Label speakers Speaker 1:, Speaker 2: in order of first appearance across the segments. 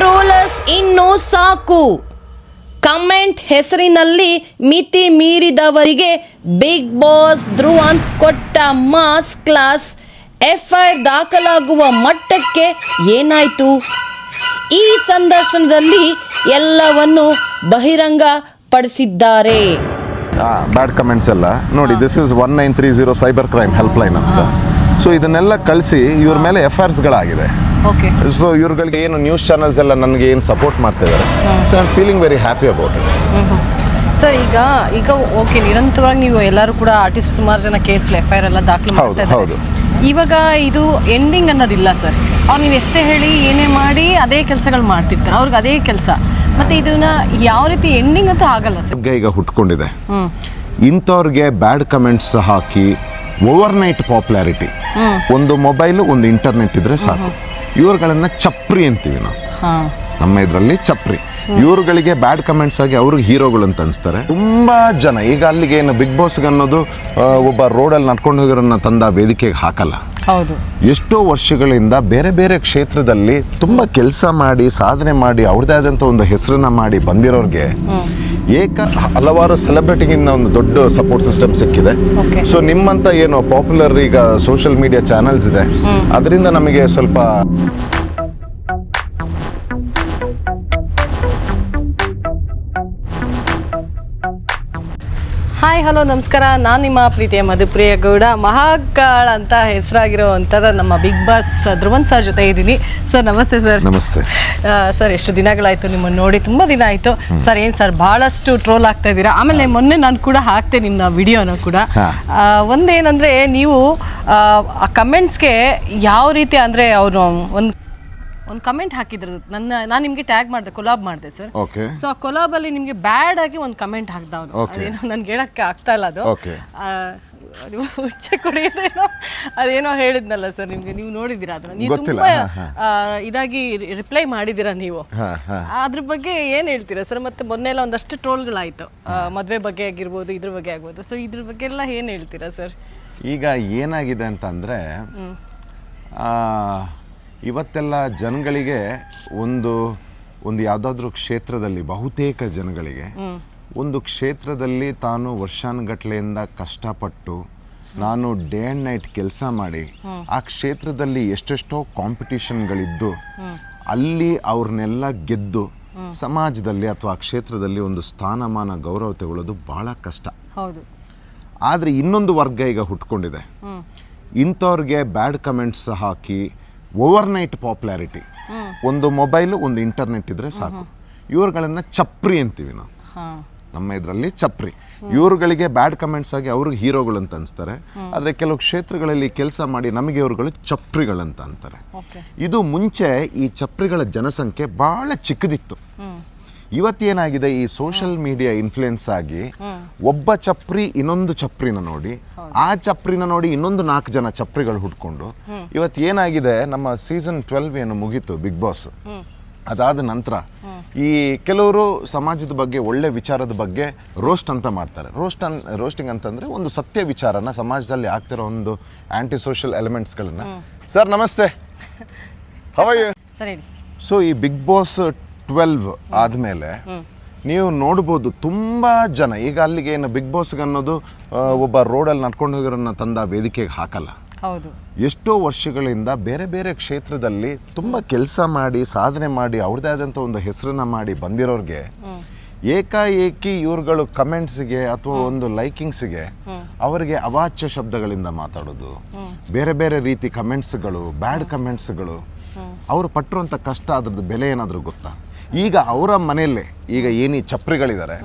Speaker 1: Trollers ಇನ್ನು ಸಾಕು. Comment ಹೆಸರಿನಲ್ಲಿ ಮಿತಿ ಮೀರಿದವರಿಗೆ ಬಿಗ್ ಬಾಸ್ ಧ್ರುವಂತ್ ಕೊಟ್ಟ ಮಾಸ್ ಕ್ಲಾಸ್. FIR ದಾಖಲಾಗುವ ಮಟ್ಟಕ್ಕೆ ಏನಾಯ್ತು? ಈ ಸಂದರ್ಶನದಲ್ಲಿ ಎಲ್ಲವನ್ನು ಬಹಿರಂಗ ಪಡಿಸಿದ್ದಾರೆ.
Speaker 2: ಬ್ಯಾಡ್ ಕಮೆಂಟ್ಸ್ ಎಲ್ಲ ನೋಡಿ. This is 1930 cyber crime help line ಅಂತ. ಸೊ ಇದನ್ನೆಲ್ಲ ಕಳಿಸಿ ಇವ್ರ ಮೇಲೆ FIRsಗಳಾಗಿದೆ. ಸೊ ಇವ್ರುಗಳಿಗೆ ಏನು ನ್ಯೂಸ್ ಚಾನಲ್ಸ್ ಎಲ್ಲ ನನಗೆ ಏನು ಸಪೋರ್ಟ್ ಮಾಡ್ತಿದ್ದಾರೆ. So I am feeling very happy about it.
Speaker 3: Sir ಈಗ ಓಕೆ, ನಿರಂತರವಾಗಿ ನೀವು ಎಲ್ಲರೂ ಕೂಡ ಆರ್ಟಿಸ್ಟ್ ಸುಮಾರು ಜನ ಕೇಸ್ಗಳು FIR ಎಲ್ಲ ದಾಖಲು ಮಾಡ್ತಾ ಇದ್ದಾರೆ. ಇವಾಗ ಇದು ಎಂಡಿಂಗ್ ಅನ್ನೋದಿಲ್ಲ ಸರ್. ಅವ್ರು ನೀವು ಎಷ್ಟೇ ಹೇಳಿ ಏನೇ ಮಾಡಿ ಅದೇ ಕೆಲಸಗಳು ಮಾಡ್ತಿರ್ತಾರೆ, ಅವ್ರಿಗೆ ಅದೇ ಕೆಲಸ. ಮತ್ತೆ ಇದನ್ನ ಯಾವ ರೀತಿ ಎಂಡಿಂಗ್ ಅಂತೂ ಆಗಲ್ಲ ಸರ್.
Speaker 2: ಈಗ ಹುಟ್ಕೊಂಡಿದೆ ಇಂಥವ್ರಿಗೆ ಬ್ಯಾಡ್ ಕಮೆಂಟ್ಸ್ ಹಾಕಿ ಓವರ್ನೈಟ್ ಪಾಪ್ಯುಲಾರಿಟಿ. ಒಂದು ಮೊಬೈಲು ಒಂದು ಇಂಟರ್ನೆಟ್ ಇದ್ರೆ ಸಾಕು. ಇವ್ರುಗಳನ್ನ ಚಪ್ರಿ ಅಂತೀವಿ ನಾವು ನಮ್ಮ ಇದರಲ್ಲಿ, ಚಪ್ರಿ. ಇವ್ರುಗಳಿಗೆ ಬ್ಯಾಡ್ ಕಮೆಂಟ್ಸ್ ಆಗಿ ಅವ್ರಿಗೆ ಹೀರೋಗಳು ಅಂತ ಅನಿಸ್ತಾರೆ ತುಂಬಾ ಜನ. ಈಗ ಅಲ್ಲಿಗೆ ಏನು ಬಿಗ್ ಬಾಸ್ಗೆ ಅನ್ನೋದು ಒಬ್ಬ ರೋಡಲ್ಲಿ ನಡ್ಕೊಂಡು ಹೋಗೋರನ್ನ ತಂದ ವೇದಿಕೆಗೆ ಹಾಕಲ್ಲ.
Speaker 3: ಹೌದು,
Speaker 2: ಎಷ್ಟೋ ವರ್ಷಗಳಿಂದ ಬೇರೆ ಬೇರೆ ಕ್ಷೇತ್ರದಲ್ಲಿ ತುಂಬಾ ಕೆಲಸ ಮಾಡಿ ಸಾಧನೆ ಮಾಡಿ ಅವ್ರದ್ದೇ ಆದಂಥ ಒಂದು ಹೆಸರನ್ನ ಮಾಡಿ ಬಂದಿರೋರಿಗೆ ಹಲವಾರು ಸೆಲೆಬ್ರಿಟಿಗಿಂತ ಒಂದು ದೊಡ್ಡ ಸಪೋರ್ಟ್ ಸಿಸ್ಟಮ್ ಸಿಕ್ಕಿದೆ. ಸೊ ನಿಮ್ಮಂತ ಏನು ಪಾಪ್ಯುಲರ್ ಈಗ ಸೋಷಿಯಲ್ ಮೀಡಿಯಾ ಚಾನೆಲ್ಸ್ ಇದೆ, ಅದರಿಂದ ನಮಗೆ ಸ್ವಲ್ಪ
Speaker 3: ಹಾಯ್ ಹಲೋ ನಮಸ್ಕಾರ. ನಾನು ನಿಮ್ಮ ಪ್ರೀತಿಯ ಮಧುಪ್ರಿಯ ಗೌಡ. ಮಹಾಕಾಳ ಅಂತ ಹೆಸರಾಗಿರೋವಂಥದ್ದು ನಮ್ಮ ಬಿಗ್ ಬಾಸ್ ಧ್ರುವಂತ್ ಸರ್ ಜೊತೆ ಇದ್ದೀನಿ. ಸರ್ ನಮಸ್ತೆ ಸರ್.
Speaker 2: ನಮಸ್ತೆ
Speaker 3: ಸರ್. ಎಷ್ಟು ದಿನಗಳಾಯಿತು ನಿಮ್ಮನ್ನು ನೋಡಿ, ತುಂಬ ದಿನ ಆಯಿತು ಸರ್. ಏನು ಸರ್ ಭಾಳಷ್ಟು ಟ್ರೋಲ್ ಆಗ್ತಾ ಇದ್ದೀರಾ. ಆಮೇಲೆ ಮೊನ್ನೆ ನಾನು ಕೂಡ ಹಾಕ್ತೆ ನಿಮ್ಮ ವಿಡಿಯೋನ ಕೂಡ. ಒಂದೇನಂದರೆ ನೀವು ಆ ಕಮೆಂಟ್ಸ್ಗೆ ಯಾವ ರೀತಿ ಅಂದರೆ ಅವರು ಒಂದು ಕಮೆಂಟ್ ಹಾಕಿದ್ರು. ನಾನು ನಿಮಗೆ ಟ್ಯಾಗ್ ಮಾಡಿದೆ, ಕೊಲಾಬ್ ಮಾಡಿದೆ ಸರ್. ಸೊ ಆ ಕೊಲಾಬಲ್ಲಿ ನಿಮಗೆ ಬ್ಯಾಡ್ ಆಗಿ ಒಂದು ಕಮೆಂಟ್ ಹಾಕ್ದ ಅವನು. ಅದೇನೋ ನನ್ಗೆ ಹೇಳಕ್ಕೆ ಆಗ್ತಾ ಇಲ್ಲ ಅದು. ಹುಚ್ಚೆ ಕುಡಿಯೋದೇನೋ ಅದೇನೋ ಹೇಳಿದ್ನಲ್ಲ ಸರ್ ನಿಮ್ಗೆ, ನೀವು ನೋಡಿದ್ದೀರಾ ಅದನ್ನ? ನೀವು ತುಂಬಾ ಇದಾಗಿ ರಿಪ್ಲೈ ಮಾಡಿದ್ದೀರಾ ನೀವು. ಅದ್ರ ಬಗ್ಗೆ ಏನ್ ಹೇಳ್ತೀರಾ ಸರ್? ಮತ್ತೆ ಮೊನ್ನೆ ಎಲ್ಲ ಒಂದಷ್ಟು ಟ್ರೋಲ್ಗಳಾಯ್ತು, ಮದುವೆ ಬಗ್ಗೆ ಆಗಿರ್ಬೋದು, ಇದ್ರ ಬಗ್ಗೆ ಆಗ್ಬೋದು. ಸೊ ಇದ್ರ ಬಗ್ಗೆ ಎಲ್ಲ ಏನ್ ಹೇಳ್ತೀರಾ ಸರ್?
Speaker 2: ಈಗ ಏನಾಗಿದೆ ಅಂತಂದ್ರೆ, ಇವತ್ತೆಲ್ಲ ಜನಗಳಿಗೆ ಒಂದು ಯಾವುದಾದ್ರೂ ಕ್ಷೇತ್ರದಲ್ಲಿ, ಬಹುತೇಕ ಜನಗಳಿಗೆ ಒಂದು ಕ್ಷೇತ್ರದಲ್ಲಿ ತಾನು ವರ್ಷಾನುಗಟ್ಲೆಯಿಂದ ಕಷ್ಟಪಟ್ಟು ನಾನು ಡೇ ಆ್ಯಂಡ್ ನೈಟ್ ಕೆಲಸ ಮಾಡಿ ಆ ಕ್ಷೇತ್ರದಲ್ಲಿ ಎಷ್ಟೆಷ್ಟೋ ಕಾಂಪಿಟಿಷನ್ಗಳಿದ್ದು ಅಲ್ಲಿ ಅವ್ರನ್ನೆಲ್ಲ ಗೆದ್ದು ಸಮಾಜದಲ್ಲಿ ಅಥವಾ ಆ ಕ್ಷೇತ್ರದಲ್ಲಿ ಒಂದು ಸ್ಥಾನಮಾನ ಗೌರವ ತಗೊಳ್ಳೋದು ಭಾಳ ಕಷ್ಟ. ಆದರೆ ಇನ್ನೊಂದು ವರ್ಗ ಈಗ ಹುಟ್ಕೊಂಡಿದೆ. ಇಂಥವ್ರಿಗೆ ಬ್ಯಾಡ್ ಕಮೆಂಟ್ಸ್ ಹಾಕಿ ಓವರ್ನೈಟ್ ಪಾಪ್ಯುಲಾರಿಟಿ. ಒಂದು ಮೊಬೈಲು ಒಂದು ಇಂಟರ್ನೆಟ್ ಇದ್ರೆ ಸಾಕು. ಇವ್ರುಗಳನ್ನ ಚಪ್ರಿ ಅಂತೀವಿ ನಾವು ನಮ್ಮ ಇದರಲ್ಲಿ, ಚಪ್ರಿ. ಇವ್ರುಗಳಿಗೆ ಬ್ಯಾಡ್ ಕಮೆಂಟ್ಸ್ ಆಗಿ ಅವ್ರಿಗೆ ಹೀರೋಗಳು ಅಂತ ಅನಿಸ್ತಾರೆ. ಆದರೆ ಕೆಲವು ಕ್ಷೇತ್ರಗಳಲ್ಲಿ ಕೆಲಸ ಮಾಡಿ ನಮಗೆ ಇವ್ರುಗಳು ಚಪ್ರಿಗಳಂತ ಅಂತಾರೆ. ಇದು ಮುಂಚೆ ಈ ಚಪ್ರಿಗಳ ಜನಸಂಖ್ಯೆ ಭಾಳ ಚಿಕ್ಕದಿತ್ತು. ಇವತ್ತೇನಾಗಿದೆ, ಈ ಸೋಷಿಯಲ್ ಮೀಡಿಯಾ ಇನ್ಫ್ಲುಯೆನ್ಸ್ ಆಗಿ ಒಬ್ಬ ಚಪ್ರಿ ಇನ್ನೊಂದು ಚಪ್ರಿನ ನೋಡಿ, ಆ ಚಪ್ರಿನ ನೋಡಿ ಇನ್ನೊಂದು 4 ಜನ ಚಪ್ರಿಗಳು ಹುಡ್ಕೊಂಡು ಇವತ್ತೇನಾಗಿದೆ, ನಮ್ಮ ಸೀಸನ್ 12 ಏನು ಮುಗೀತು ಬಿಗ್ ಬಾಸ್, ಅದಾದ ನಂತರ ಈ ಕೆಲವರು ಸಮಾಜದ ಬಗ್ಗೆ, ಒಳ್ಳೆ ವಿಚಾರದ ಬಗ್ಗೆ ರೋಸ್ಟ್ ಅಂತ ಮಾಡ್ತಾರೆ. ರೋಸ್ಟಿಂಗ್ ಅಂತಂದ್ರೆ ಒಂದು ಸತ್ಯ ವಿಚಾರನ ಸಮಾಜದಲ್ಲಿ ಆಗ್ತಿರೋ ಒಂದು ಆಂಟಿ ಸೋಷಿಯಲ್ ಎಲಿಮೆಂಟ್ಸ್ಗಳನ್ನ. ಸರ್ ನಮಸ್ತೆ, ಹೌ ಆರ್ ಯು? ಸೊ ಈ ಬಿಗ್ ಬಾಸ್ 12 ಆದಮೇಲೆ ನೀವು ನೋಡ್ಬೋದು ತುಂಬಾ ಜನ ಈಗ ಅಲ್ಲಿಗೆ ಏನು ಬಿಗ್ ಬಾಸ್ಗೆ ಅನ್ನೋದು ಒಬ್ಬ ರೋಡಲ್ಲಿ ನಡ್ಕೊಂಡು ಹೋಗೋರನ್ನ ತಂದ ವೇದಿಕೆಗೆ ಹಾಕಲ್ಲ. ಎಷ್ಟೋ ವರ್ಷಗಳಿಂದ ಬೇರೆ ಬೇರೆ ಕ್ಷೇತ್ರದಲ್ಲಿ ತುಂಬ ಕೆಲಸ ಮಾಡಿ ಸಾಧನೆ ಮಾಡಿ ಅವ್ರದ್ದೇ ಆದಂಥ ಒಂದು ಹೆಸರನ್ನ ಮಾಡಿ ಬಂದಿರೋರಿಗೆ ಏಕಾಏಕಿ ಇವ್ರುಗಳು ಕಮೆಂಟ್ಸ್ಗೆ ಅಥವಾ ಒಂದು ಲೈಕಿಂಗ್ಸ್ಗೆ ಅವರಿಗೆ ಅವಾಚ್ಯ ಶಬ್ದಗಳಿಂದ ಮಾತಾಡೋದು, ಬೇರೆ ಬೇರೆ ರೀತಿ ಕಮೆಂಟ್ಸ್ಗಳು, ಬ್ಯಾಡ್ ಕಮೆಂಟ್ಸ್ಗಳು. ಅವರು ಪಟ್ಟಿರುವಂಥ ಕಷ್ಟ, ಅದ್ರದ್ದು ಬೆಲೆ ಏನಾದರೂ ಗೊತ್ತಾ? ಈಗ ಅವರ ಮನೆಯಲ್ಲೇ ಈಗ ಏನಿ ಚಪ್ರಿಗಳಿದ್ದಾರೆ,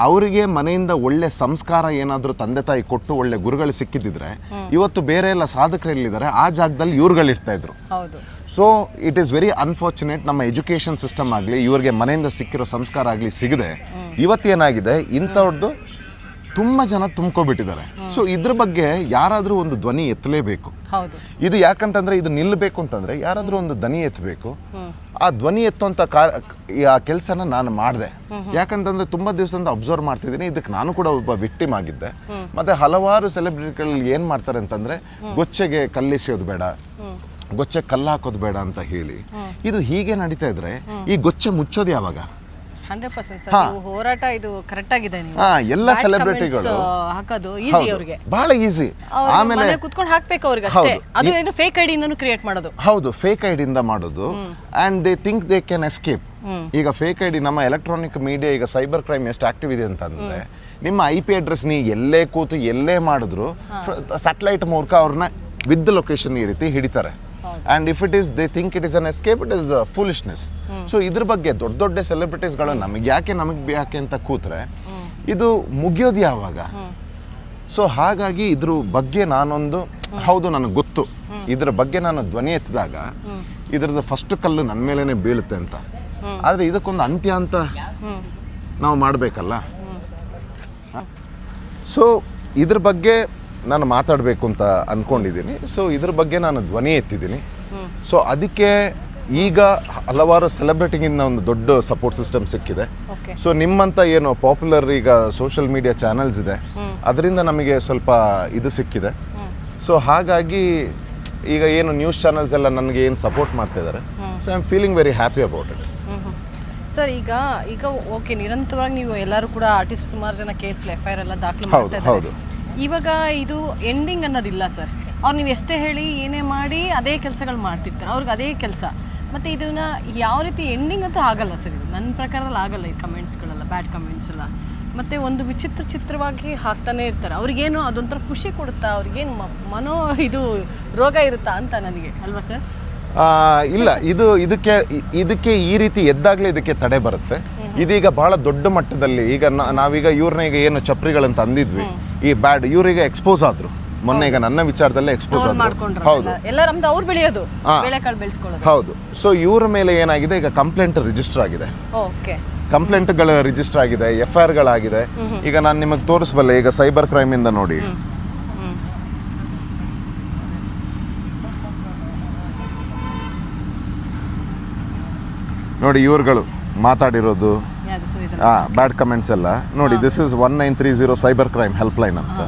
Speaker 2: ಅವರಿಗೆ ಮನೆಯಿಂದ ಒಳ್ಳೆ ಸಂಸ್ಕಾರ ಏನಾದರೂ ತಂದೆ ತಾಯಿ ಕೊಟ್ಟು ಒಳ್ಳೆ ಗುರುಗಳು ಸಿಕ್ಕಿದ್ದಿದ್ರೆ ಇವತ್ತು ಬೇರೆ ಎಲ್ಲ ಸಾಧಕರಲ್ಲಿದ್ದಾರೆ, ಆ ಜಾಗದಲ್ಲಿ ಇವ್ರುಗಳಿರ್ತಾ ಇದ್ರು. So it is very unfortunate. ನಮ್ಮ ಎಜುಕೇಷನ್ ಸಿಸ್ಟಮ್ ಆಗಲಿ, ಇವ್ರಿಗೆ ಮನೆಯಿಂದ ಸಿಕ್ಕಿರೋ ಸಂಸ್ಕಾರ ಆಗಲಿ ಸಿಗದೆ ಇವತ್ತೇನಾಗಿದೆ, ಇಂಥವ್ರದ್ದು ತುಂಬ ಜನ ತುಂಬ್ಕೊಬಿಟ್ಟಿದ್ದಾರೆ. ಸೊ ಇದ್ರ ಬಗ್ಗೆ ಯಾರಾದರೂ ಒಂದು ಧ್ವನಿ ಎತ್ತಲೇಬೇಕು. ಇದು ಯಾಕಂತಂದ್ರೆ ಇದು ನಿಲ್ಲಬೇಕು ಅಂತಂದ್ರೆ ಯಾರಾದರೂ ಒಂದು ಧ್ವನಿ ಎತ್ತಬೇಕು. ಆ ಧ್ವನಿ ಎತ್ತುವಂಥ ಆ ಕೆಲಸನ ನಾನು ಮಾಡಿದೆ. ಯಾಕಂತಂದ್ರೆ ತುಂಬ ದಿವಸದಿಂದ ಅಬ್ಸರ್ವ್ ಮಾಡ್ತಿದ್ದೀನಿ. ಇದಕ್ಕೆ ನಾನು ಕೂಡ ಒಬ್ಬ ವಿಕ್ಟಿಮ್ ಆಗಿದ್ದೆ. ಮತ್ತೆ ಹಲವಾರು ಸೆಲೆಬ್ರಿಟಿಗಳು ಏನು ಮಾಡ್ತಾರೆ ಅಂತಂದ್ರೆ, ಗೊಚ್ಚೆಗೆ ಕಲ್ಲಿಸೋದು ಬೇಡ, ಗೊಚ್ಚೆ ಕಲ್ಲು ಹಾಕೋದು ಬೇಡ ಅಂತ ಹೇಳಿ ಇದು ಹೀಗೆ ನಡೀತಾ ಇದ್ರೆ ಈ ಗೊಚ್ಚೆ ಮುಚ್ಚೋದು ಯಾವಾಗ?
Speaker 3: 100% ಸರ್, ನೀವು ಹೋರಾಟ ಇದು ಕರೆಕ್ಟ್ ಆಗಿದೆ. ನೀವು
Speaker 2: ಎಲ್ಲ ಸೆಲೆಬ್ರಿಟಿಗಳು
Speaker 3: ಹಾಕೋದು ಈಸಿ ಅವರಿಗೆ,
Speaker 2: ಬಹಳ ಈಸಿ.
Speaker 3: ಆಮೇಲೆ ಕುತ್ಕೊಂಡು ಹಾಕ್ಬೇಕು ಅವ್ರಿಗೆ ಅಷ್ಟೇ. ಅದು ಏನು ಫೇಕ್ ಐಡಿ ಇಂದನು ಕ್ರಿಯೇಟ್ ಮಾಡೋದು.
Speaker 2: ಹೌದು, ಫೇಕ್ ಐಡಿ ಇಂದ ಮಾಡೋದು. And they think they can escape. ಈಗ ಫೇಕ್ ಐಡಿ, ನಮ್ಮ ಎಲೆಕ್ಟ್ರಾನಿಕ್ ಮೀಡಿಯಾ ಈಗ ಸೈಬರ್ ಕ್ರೈಮ್ ಎಷ್ಟು ಆಕ್ಟಿವ್ ಇದೆ ಅಂತಂದ್ರೆ, ನಿಮ್ಮ IP ಅಡ್ರೆಸ್ ನೀ ಎಲ್ಲೇ ಕೂತು ಎಲ್ಲೇ ಮಾಡಿದ್ರು ಸ್ಯಾಟಲೈಟ್ ಮೂಲಕ ಅವ್ರನ್ನ ವಿತ್ ಲೊಕೇಶನ್ ಈ ರೀತಿ ಹಿಡಿತಾರೆ. And if it is they think it is an escape, it is foolishness. So ಇದ್ರ ಬಗ್ಗೆ ದೊಡ್ಡ ದೊಡ್ಡ ಸೆಲೆಬ್ರಿಟೀಸ್ಗಳು ನಮಗೆ ಯಾಕೆ ಅಂತ ಕೂತ್ರೆ ಇದು ಮುಗಿಯೋದು ಯಾವಾಗ? ಸೊ ಹಾಗಾಗಿ ಇದ್ರ ಬಗ್ಗೆ ನಾನೊಂದು ಹೌದು ನನಗೆ ಗೊತ್ತು, ಇದ್ರ ಬಗ್ಗೆ ನಾನು ಧ್ವನಿ ಎತ್ತಿದಾಗ ಇದ್ರದ್ದು ಫಸ್ಟ್ ಕಲ್ಲು ನನ್ನ ಮೇಲೇನೆ ಬೀಳುತ್ತೆ ಅಂತ. ಆದರೆ ಇದಕ್ಕೊಂದು ಅಂತ್ಯ ಅಂತ ನಾವು ಮಾಡಬೇಕಲ್ಲ. ಸೊ ಇದ್ರ ಬಗ್ಗೆ ನಾನು ಮಾತಾಡಬೇಕು ಅಂತ ಅಂದ್ಕೊಂಡಿದ್ದೀನಿ. ಸೊ ಇದ್ರ ಬಗ್ಗೆ ನಾನು ಧ್ವನಿ ಎತ್ತಿದ್ದೀನಿ. ಸೊ ಅದಕ್ಕೆ ಈಗ ಹಲವಾರು ಸೆಲೆಬ್ರಿಟಿಗಿಂದ ಒಂದು ದೊಡ್ಡ ಸಪೋರ್ಟ್ ಸಿಸ್ಟಮ್ ಸಿಕ್ಕಿದೆ. ಸೊ ನಿಮ್ಮಂಥ ಏನು ಪಾಪ್ಯುಲರ್ ಈಗ ಸೋಷಿಯಲ್ ಮೀಡಿಯಾ ಚಾನಲ್ಸ್ ಇದೆ, ಅದರಿಂದ ನಮಗೆ ಸ್ವಲ್ಪ ಇದು ಸಿಕ್ಕಿದೆ. ಸೊ ಹಾಗಾಗಿ ಈಗ ಏನು ನ್ಯೂಸ್ ಚಾನಲ್ಸ್ ಎಲ್ಲ ನನಗೆ ಏನು ಸಪೋರ್ಟ್ ಮಾಡ್ತಾ ಇದ್ದಾರೆ. So I am feeling very happy about it.
Speaker 3: Sir ಈಗ ಓಕೆ, ನಿರಂತರವಾಗಿ ನೀವು ಎಲ್ಲರೂ ಕೂಡ ಆರ್ಟಿಸ್ಟ್ ಸುಮಾರು ಜನ ಕೇಸ್ಗಳು FIR ಎಲ್ಲ ದಾಖಲು ಮಾಡ್ತಾ ಇದ್ದಾರೆ. ಇವಾಗ ಇದು ಎಂಡಿಂಗ್ ಅನ್ನೋದಿಲ್ಲ ಸರ್. ಅವ್ರು ನೀವು ಎಷ್ಟೇ ಹೇಳಿ ಏನೇ ಮಾಡಿ ಅದೇ ಕೆಲಸಗಳು ಮಾಡ್ತಿರ್ತಾರೆ, ಅವ್ರಿಗೆ ಅದೇ ಕೆಲಸ. ಮತ್ತು ಇದನ್ನ ಯಾವ ರೀತಿ ಎಂಡಿಂಗ್ ಅಂತೂ ಆಗಲ್ಲ ಸರ್. ಇದು ನನ್ನ ಪ್ರಕಾರದಲ್ಲಿ ಆಗಲ್ಲ. ಈ ಕಮೆಂಟ್ಸ್ಗಳೆಲ್ಲ, ಬ್ಯಾಡ್ ಕಮೆಂಟ್ಸ್ ಎಲ್ಲ ಮತ್ತು ಒಂದು ಚಿತ್ರವಾಗಿ ಹಾಕ್ತಾನೆ ಇರ್ತಾರೆ. ಅವ್ರಿಗೇನು ಅದೊಂಥರ ಖುಷಿ ಕೊಡುತ್ತಾ, ಅವ್ರಿಗೇನು ಮನೋ ಇದು ರೋಗ ಇರುತ್ತಾ ಅಂತ ನನಗೆ, ಅಲ್ವಾ ಸರ್?
Speaker 2: ಇಲ್ಲ, ಇದಕ್ಕೆ ಈ ರೀತಿ ಎದ್ದಾಗಲೇ ಇದಕ್ಕೆ ತಡೆ ಬರುತ್ತೆ. ಇದೀಗ ಬಹಳ ದೊಡ್ಡ ಮಟ್ಟದಲ್ಲಿ ಈಗ ನಾವೀಗ ಇವ್ರನ್ನ ಈಗ ಏನು ಚಪ್ರಿಗಳಂತ ಅಂದಿದ್ವಿ, ಈ ಬ್ಯಾಡ್ ಇವ್ರಿಗೆ ಎಕ್ಸ್ಪೋಸ್ ಆದ್ರು ಮೊನ್ನೆ. ಈಗ ನನ್ನ ವಿಚಾರದಲ್ಲೇ ಎಕ್ಸ್ಪೋಸ್ ಆದ್ರು. ಹೌದು, ಹೌದು. ಸೊ ಇವ್ರ ಮೇಲೆ ಏನಾಗಿದೆ, ಈಗ ಕಂಪ್ಲೇಂಟ್ ರಿಜಿಸ್ಟರ್ ಆಗಿದೆ, ಕಂಪ್ಲೇಂಟ್ಗಳು ರಿಜಿಸ್ಟರ್ ಆಗಿದೆ, FIRಗಳಾಗಿದೆ. ಈಗ ನಾನು ನಿಮಗೆ ತೋರಿಸಬಲ್ಲೆ, ಈಗ ಸೈಬರ್ ಕ್ರೈಮ್ ಇಂದ ನೋಡಿ, ನೋಡಿ ಇವ್ರುಗಳು ಮಾತಾಡಿರೋದು ಬ್ಯಾಡ್ ಕಮೆಂಟ್ಸ್ ಎಲ್ಲ ನೋಡಿ. This is 1930 cyber crime help line ಅಂತ.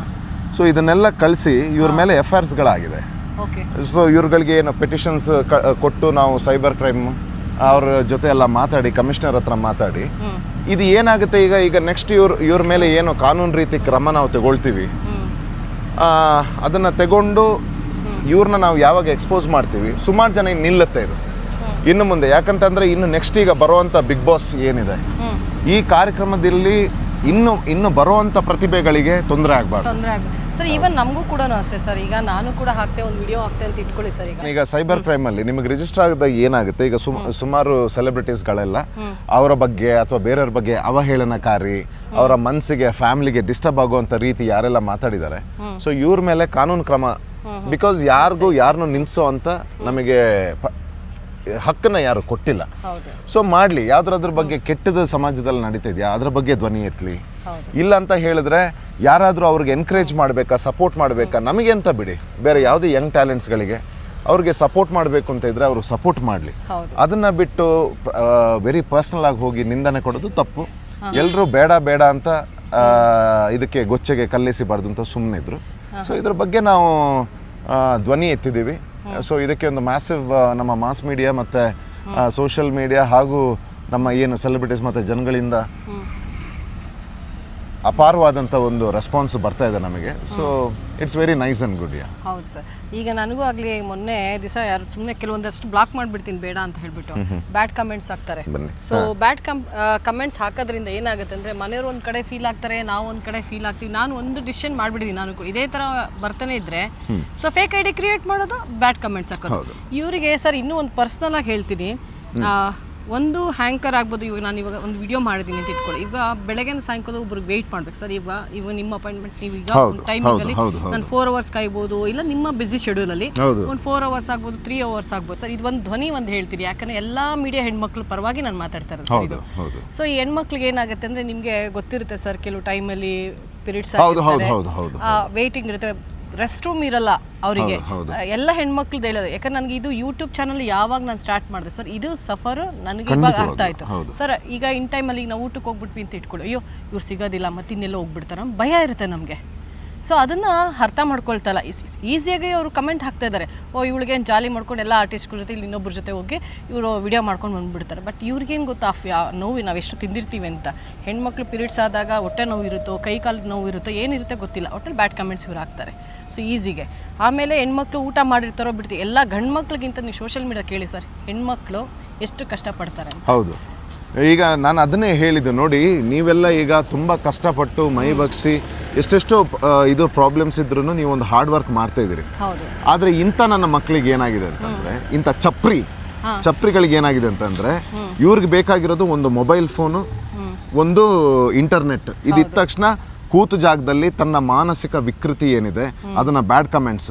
Speaker 2: ಸೊ ಇದನ್ನೆಲ್ಲ ಕಳಿಸಿ ಇವ್ರ ಮೇಲೆ FIRಸ್ಗಳಾಗಿದೆ. ಸೊ ಇವ್ರುಗಳಿಗೆ ಏನು ಪೆಟಿಷನ್ಸ್ ಕೊಟ್ಟು ನಾವು ಸೈಬರ್ ಕ್ರೈಮ್ ಅವ್ರ ಜೊತೆ ಎಲ್ಲ ಮಾತಾಡಿ, ಕಮಿಷನರ್ ಹತ್ರ ಮಾತಾಡಿ, ಇದು ಏನಾಗುತ್ತೆ ಈಗ ನೆಕ್ಸ್ಟ್ ಇವ್ರ ಮೇಲೆ ಏನು ಕಾನೂನು ರೀತಿ ಕ್ರಮ ನಾವು ತಗೊಳ್ತೀವಿ, ಅದನ್ನು ತಗೊಂಡು ಇವ್ರನ್ನ ನಾವು ಯಾವಾಗ ಎಕ್ಸ್ಪೋಸ್ ಮಾಡ್ತೀವಿ, ಸುಮಾರು ಜನ ನಿಲ್ಲುತ್ತೆ ಇದು ಇನ್ನು ಮುಂದೆ. ಯಾಕಂತಂದ್ರೆ ಇನ್ನು ನೆಕ್ಸ್ಟ್ ಈಗ ಬರುವಂಥ ಬಿಗ್ ಬಾಸ್ ಏನಿದೆ, ಈ ಕಾರ್ಯಕ್ರಮದಲ್ಲಿ ಇನ್ನು ಬರುವಂಥ ಪ್ರತಿಭೆಗಳಿಗೆ ತೊಂದರೆ ಆಗಬಾರ್ದು
Speaker 3: ಸರ್. ಈವನ್ ನಮಗೂ ಕೂಡ ಅಷ್ಟೇ ಸರ್. ಈಗ ನಾನು ಕೂಡ ಒಂದು ವಿಡಿಯೋ ಹಾಕ್ತೆ ಅಂತ ಇಟ್ಕೊಳ್ಳಿ ಸರ್.
Speaker 2: ಈಗ ಸೈಬರ್ ಕ್ರೈಮಲ್ಲಿ ನಿಮಗೆ ರಿಜಿಸ್ಟರ್ ಆದಾಗ ಏನಾಗುತ್ತೆ, ಈಗ ಸುಮಾರು ಸೆಲೆಬ್ರಿಟೀಸ್ಗಳೆಲ್ಲ ಅವರ ಬಗ್ಗೆ ಅಥವಾ ಬೇರೆಯವ್ರ ಬಗ್ಗೆ ಅವಹೇಳನಕಾರಿ, ಅವರ ಮನಸ್ಸಿಗೆ ಫ್ಯಾಮಿಲಿಗೆ ಡಿಸ್ಟರ್ಬ್ ಆಗುವಂಥ ರೀತಿ ಯಾರೆಲ್ಲ ಮಾತಾಡಿದ್ದಾರೆ, ಸೊ ಇವ್ರ ಮೇಲೆ ಕಾನೂನು ಕ್ರಮ. ಬಿಕಾಸ್ ಯಾರನ್ನೂ ನಿಲ್ಲಿಸೋ ಅಂತ ನಮಗೆ ಹಕ್ಕನ್ನ ಯಾರು ಕೊಟ್ಟಿಲ್ಲ. ಸೊ ಮಾಡಲಿ, ಯಾವ್ದಾದ್ರ ಬಗ್ಗೆ ಕೆಟ್ಟದ ಸಮಾಜದಲ್ಲಿ ನಡೀತಾ ಇದೆಯಾ ಅದ್ರ ಬಗ್ಗೆ ಧ್ವನಿ ಎತ್ತಲಿ. ಇಲ್ಲ ಅಂತ ಹೇಳಿದ್ರೆ ಯಾರಾದರೂ ಅವ್ರಿಗೆ ಎನ್ಕರೇಜ್ ಮಾಡಬೇಕಾ, ಸಪೋರ್ಟ್ ಮಾಡಬೇಕಾ, ನಮಗೆ ಅಂತ ಬಿಡಿ, ಬೇರೆ ಯಾವುದೇ ಯಂಗ್ ಟ್ಯಾಲೆಂಟ್ಸ್ಗಳಿಗೆ ಅವ್ರಿಗೆ ಸಪೋರ್ಟ್ ಮಾಡಬೇಕು ಅಂತ ಇದ್ರೆ ಅವರು ಸಪೋರ್ಟ್ ಮಾಡಲಿ. ಅದನ್ನ ಬಿಟ್ಟು ವೆರಿ ಪರ್ಸ್ನಲ್ ಆಗಿ ಹೋಗಿ ನಿಂದನೆ ಕೊಡೋದು ತಪ್ಪು. ಎಲ್ಲರೂ ಬೇಡ ಅಂತ ಇದಕ್ಕೆ ಗೊಚ್ಚೆಗೆ ಕಲ್ಲೆಸಿಬಾರ್ದು ಅಂತ ಸುಮ್ಮನೆ ಇದ್ರು. ಸೊ ಇದ್ರ ಬಗ್ಗೆ ನಾವು ಧ್ವನಿ ಎತ್ತಿದ್ದೀವಿ. ಸೊ ಇದಕ್ಕೆ ಒಂದು ಮ್ಯಾಸಿವ್ ನಮ್ಮ ಮಾಸ್ ಮೀಡಿಯಾ ಮತ್ತು ಸೋಷಿಯಲ್ ಮೀಡಿಯಾ ಹಾಗೂ ನಮ್ಮ ಏನು ಸೆಲೆಬ್ರಿಟೀಸ್ ಮತ್ತು ಜನಗಳಿಂದ ಅಪಾರವಾದಂಥ ಒಂದು ರೆಸ್ಪಾನ್ಸ್ ಬರ್ತಾ ಇದೆ ನಮಗೆ. So it's very nice and good.
Speaker 3: ಹೌದು ಸರ್. ಈಗ ನನಗೂ ಆಗಲಿ ಮೊನ್ನೆ ದಿವಸ ಯಾರು ಸುಮ್ಮನೆ ಕೆಲವೊಂದಷ್ಟು ಬ್ಲಾಕ್ ಮಾಡಿಬಿಡ್ತೀನಿ ಬೇಡ ಅಂತ ಹೇಳ್ಬಿಟ್ಟು ಬ್ಯಾಡ್ ಕಮೆಂಟ್ಸ್ ಹಾಕ್ತಾರೆ. ಸೊ ಬ್ಯಾಡ್ ಕಮೆಂಟ್ಸ್ ಹಾಕೋದ್ರಿಂದ ಏನಾಗುತ್ತೆ ಅಂದರೆ, ಮನೆಯವರು ಒಂದು ಕಡೆ ಫೀಲ್ ಆಗ್ತಾರೆ, ನಾವು ಒಂದು ಕಡೆ ಫೀಲ್ ಆಗ್ತೀವಿ. ನಾನು ಒಂದು ಡಿಸಿಷನ್ ಮಾಡಿಬಿಟ್ಟಿದ್ದೀನಿ, ನಾನು ಇದೇ ಥರ ಬರ್ತಾನೆ ಇದ್ದರೆ ಸೊ ಫೇಕ್ ಐಡಿ ಕ್ರಿಯೇಟ್ ಮಾಡೋದು, ಬ್ಯಾಡ್ ಕಮೆಂಟ್ಸ್ ಹಾಕೋದು. ಇವರಿಗೆ ಸರ್ ಇನ್ನೂ ಒಂದು ಪರ್ಸ್ನಲ್ ಆಗಿ ಹೇಳ್ತೀನಿ, ಒಂದು ಹ್ಯಾಂಕರ್ ಆಗ್ಬೋದು. ಇವಾಗ ಒಂದು ವಿಡಿಯೋ ಮಾಡಿದ್ದೀನಿ ಅಂತ ಇಟ್ಕೊಳ್ಳಿ. ಈಗ ಬೆಳಗ್ಗೆ ಸಾಯಂಕಾಲ ಒಬ್ರಿಗೆ ವೆಯ್ಟ್ ಮಾಡ್ಬೇಕು ಸರ್. ಇವಾಗ ನಿಮ್ಮ ಅಪಾಯಿಂಟ್ಮೆಂಟ್ ನೀವು ಈಗ ಟೈಮಿಂಗಲ್ಲಿ ನಾನು 4 hours ಕಾಯ್ಬೋದು, ಇಲ್ಲ ನಿಮ್ಮ ಬಿಸಿ ಶೆಡ್ಯೂಲಲ್ಲಿ ಒಂದು 4 hours ಆಗ್ಬೋದು, 3 hours ಆಗ್ಬೋದು ಸರ್. ಇದು ಒಂದು ಧ್ವನಿ ಹೇಳ್ತೀರಿ, ಯಾಕಂದ್ರೆ ಎಲ್ಲಾ ಮೀಡಿಯಾ ಹೆಣ್ಮಕ್ಳು ಪರವಾಗಿ ನಾನು ಮಾತಾಡ್ತಾ ಇರೋದು. ಸೊ ಈ ಹೆಣ್ಮಕ್ಳಿಗೆ ಏನಾಗುತ್ತೆ ಅಂದ್ರೆ, ನಿಮ್ಗೆ ಗೊತ್ತಿರುತ್ತೆ ಸರ್, ಕೆಲವು ಟೈಮಲ್ಲಿ ಪೀರಿಯಡ್ಸ್ ವೇಟಿಂಗ್ ಇರುತ್ತೆ, ರೆಸ್ಟ್ ರೂಮ್ ಇರಲ್ಲ ಅವರಿಗೆ. ಎಲ್ಲ ಹೆಣ್ಮಕ್ಳದ್ದು ಹೇಳೋದು. ಯಾಕಂದ್ರೆ ನನಗೆ ಇದು ಯೂಟ್ಯೂಬ್ ಚಾನಲ್ ಯಾವಾಗ ನಾನು ಸ್ಟಾರ್ಟ್ ಮಾಡಿದೆ ಸರ್, ಇದು ಸಫರ್ ನನಗೆ ಇವಾಗ ಆಗ್ತಾ ಇತ್ತು ಸರ್. ಈಗ ಇನ್ ಟೈಮಲ್ಲಿ ನಾವು ಊಟಕ್ಕೆ ಹೋಗ್ಬಿಟ್ವಿ ಅಂತ ಇಟ್ಕೊಳ್ಳಿ, ಅಯ್ಯೋ ಇವ್ರು ಸಿಗೋದಿಲ್ಲ, ಮತ್ತೆ ಇನ್ನೆಲ್ಲ ಹೋಗ್ಬಿಡ್ತಾರೆ, ಭಯ ಇರುತ್ತೆ ನಮಗೆ. ಸೊ ಅದನ್ನು ಅರ್ಥ ಮಾಡ್ಕೊಳ್ತಲ್ಲ, ಈಸಿಯಾಗಿ ಅವರು ಕಮೆಂಟ್ ಹಾಕ್ತಾ ಇದ್ದಾರೆ, ಓ ಇವಳಿಗೇನು ಜಾಲಿ ಮಾಡ್ಕೊಂಡು ಎಲ್ಲ ಆರ್ಟಿಸ್ಟ್ಗಳ ಜೊತೆ ಇಲ್ಲಿ ಇನ್ನೊಬ್ಬರ ಜೊತೆ ಹೋಗಿ ಇವರು ವಿಡಿಯೋ ಮಾಡ್ಕೊಂಡು ಬಂದುಬಿಡ್ತಾರೆ. ಬಟ್ ಇವ್ರಿಗೇನು ಗೊತ್ತಾ ನೋವು ನಾವು ಎಷ್ಟು ತಿಂದಿರ್ತೀವಿ ಅಂತ. ಹೆಣ್ಮಕ್ಳು ಪೀರಿಯಡ್ಸ್ ಆದಾಗ ಹೊಟ್ಟೆ ನೋವು ಇರುತ್ತೋ, ಕೈ ಕಾಲು ನೋವು ಇರುತ್ತೋ, ಏನಿರುತ್ತೆ ಗೊತ್ತಿಲ್ಲ, ಒಟ್ಟಲ್ಲಿ ಬ್ಯಾಡ್ ಕಮೆಂಟ್ಸ್ ಇವ್ರು ಹಾಕ್ತಾರೆ. ಸೊ ಈಸಿಗೆ ಆಮೇಲೆ ಹೆಣ್ಮಕ್ಳು ಊಟ ಮಾಡಿರ್ತಾರೋ ಬಿಡ್ತೀವಿ, ಎಲ್ಲ ಗಂಡು ಮಕ್ಳಿಗಿಂತ ನೀವು ಸೋಷಿಯಲ್ ಮೀಡಿಯಾ ಕೇಳಿ ಸರ್, ಹೆಣ್ಮಕ್ಳು ಎಷ್ಟು ಕಷ್ಟಪಡ್ತಾರೆ.
Speaker 2: ಹೌದು, ಈಗ ನಾನು ಅದನ್ನೇ ಹೇಳಿದ್ದು ನೋಡಿ, ನೀವೆಲ್ಲ ಈಗ ತುಂಬ ಕಷ್ಟಪಟ್ಟು ಮೈ ಬಗ್ಸಿ ಎಷ್ಟೆಷ್ಟೋ ಇದು ಪ್ರಾಬ್ಲಮ್ಸ್ ಇದ್ರೂ ನೀವು ಒಂದು ಹಾರ್ಡ್ ವರ್ಕ್ ಮಾಡ್ತಾ ಇದ್ದೀರಿ. ಆದರೆ ಇಂಥ ನನ್ನ ಮಕ್ಕಳಿಗೆ ಏನಾಗಿದೆ ಅಂತಂದರೆ, ಇಂಥ ಚಪ್ರಿಗಳಿಗೆ ಏನಾಗಿದೆ ಅಂತಂದರೆ, ಇವ್ರಿಗೆ ಬೇಕಾಗಿರೋದು ಒಂದು ಮೊಬೈಲ್ ಫೋನು, ಒಂದು ಇಂಟರ್ನೆಟ್. ಇದಿದ್ದ ತಕ್ಷಣ ಕೂತು ಜಾಗದಲ್ಲಿ ತನ್ನ ಮಾನಸಿಕ ವಿಕೃತಿ ಏನಿದೆ ಅದನ್ನ ಬ್ಯಾಡ್ ಕಮೆಂಟ್ಸ್.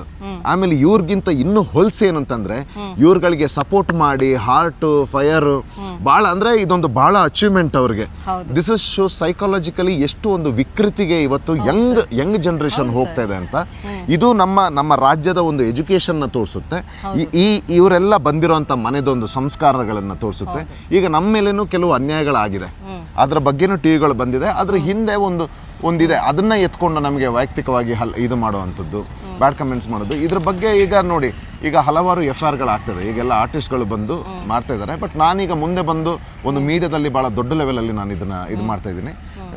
Speaker 2: ಆಮೇಲೆ ಇವ್ರಿಗಿಂತ ಇನ್ನೂ ಹೊಲ್ಸ್ ಏನಂತಂದ್ರೆ, ಇವ್ರುಗಳಿಗೆ ಸಪೋರ್ಟ್ ಮಾಡಿ ಹಾರ್ಟ್ ಫೈರ್ ಬಹಳ ಅಂದ್ರೆ ಇದೊಂದು ಬಹಳ ಅಚೀವ್ಮೆಂಟ್ ಅವ್ರಿಗೆ. ದಿಸ್ ಇಸ್ ಶೋ ಸೈಕಾಲಜಿಕಲಿ ಎಷ್ಟು ಒಂದು ವಿಕೃತಿಗೆ ಇವತ್ತು ಯಂಗ್ ಜನರೇಷನ್ ಹೋಗ್ತಾ ಇದೆ ಅಂತ. ಇದು ನಮ್ಮ ರಾಜ್ಯದ ಒಂದು ಎಜುಕೇಶನ್ ನ ತೋರಿಸುತ್ತೆ. ಇವರೆಲ್ಲ ಬಂದಿರೋಂಥ ಮನೆದೊಂದು ಸಂಸ್ಕಾರಗಳನ್ನ ತೋರಿಸುತ್ತೆ. ಈಗ ನಮ್ಮ ಮೇಲೇನು ಕೆಲವು ಅನ್ಯಾಯಗಳಾಗಿದೆ, ಅದ್ರ ಬಗ್ಗೆನೂ ಟಿವಿಗಳು ಬಂದಿದೆ. ಅದ್ರ ಹಿಂದೆ ಒಂದಿದೆ, ಅದನ್ನ ಎತ್ಕೊಂಡು ನಮಗೆ ವೈಯಕ್ತಿಕವಾಗಿ ಇದು ಮಾಡುವಂಥದ್ದು, ಬ್ಯಾಡ್ ಕಮೆಂಟ್ಸ್ ಮಾಡೋದು. ಇದ್ರ ಬಗ್ಗೆ ಈಗ ನೋಡಿ, ಈಗ ಹಲವಾರು FIRಗಳಾಗ್ತದೆ. ಈಗೆಲ್ಲ ಆರ್ಟಿಸ್ಟ್ಗಳು ಬಂದು ಮಾಡ್ತಾ ಇದ್ದಾರೆ. ಬಟ್ ನಾನೀಗ ಮುಂದೆ ಬಂದು ಒಂದು ಮೀಡಿಯಾದಲ್ಲಿ ಭಾಳ ದೊಡ್ಡ ಲೆವೆಲಲ್ಲಿ ನಾನು ಇದು ಮಾಡ್ತಾ ಇದ್ದೀನಿ.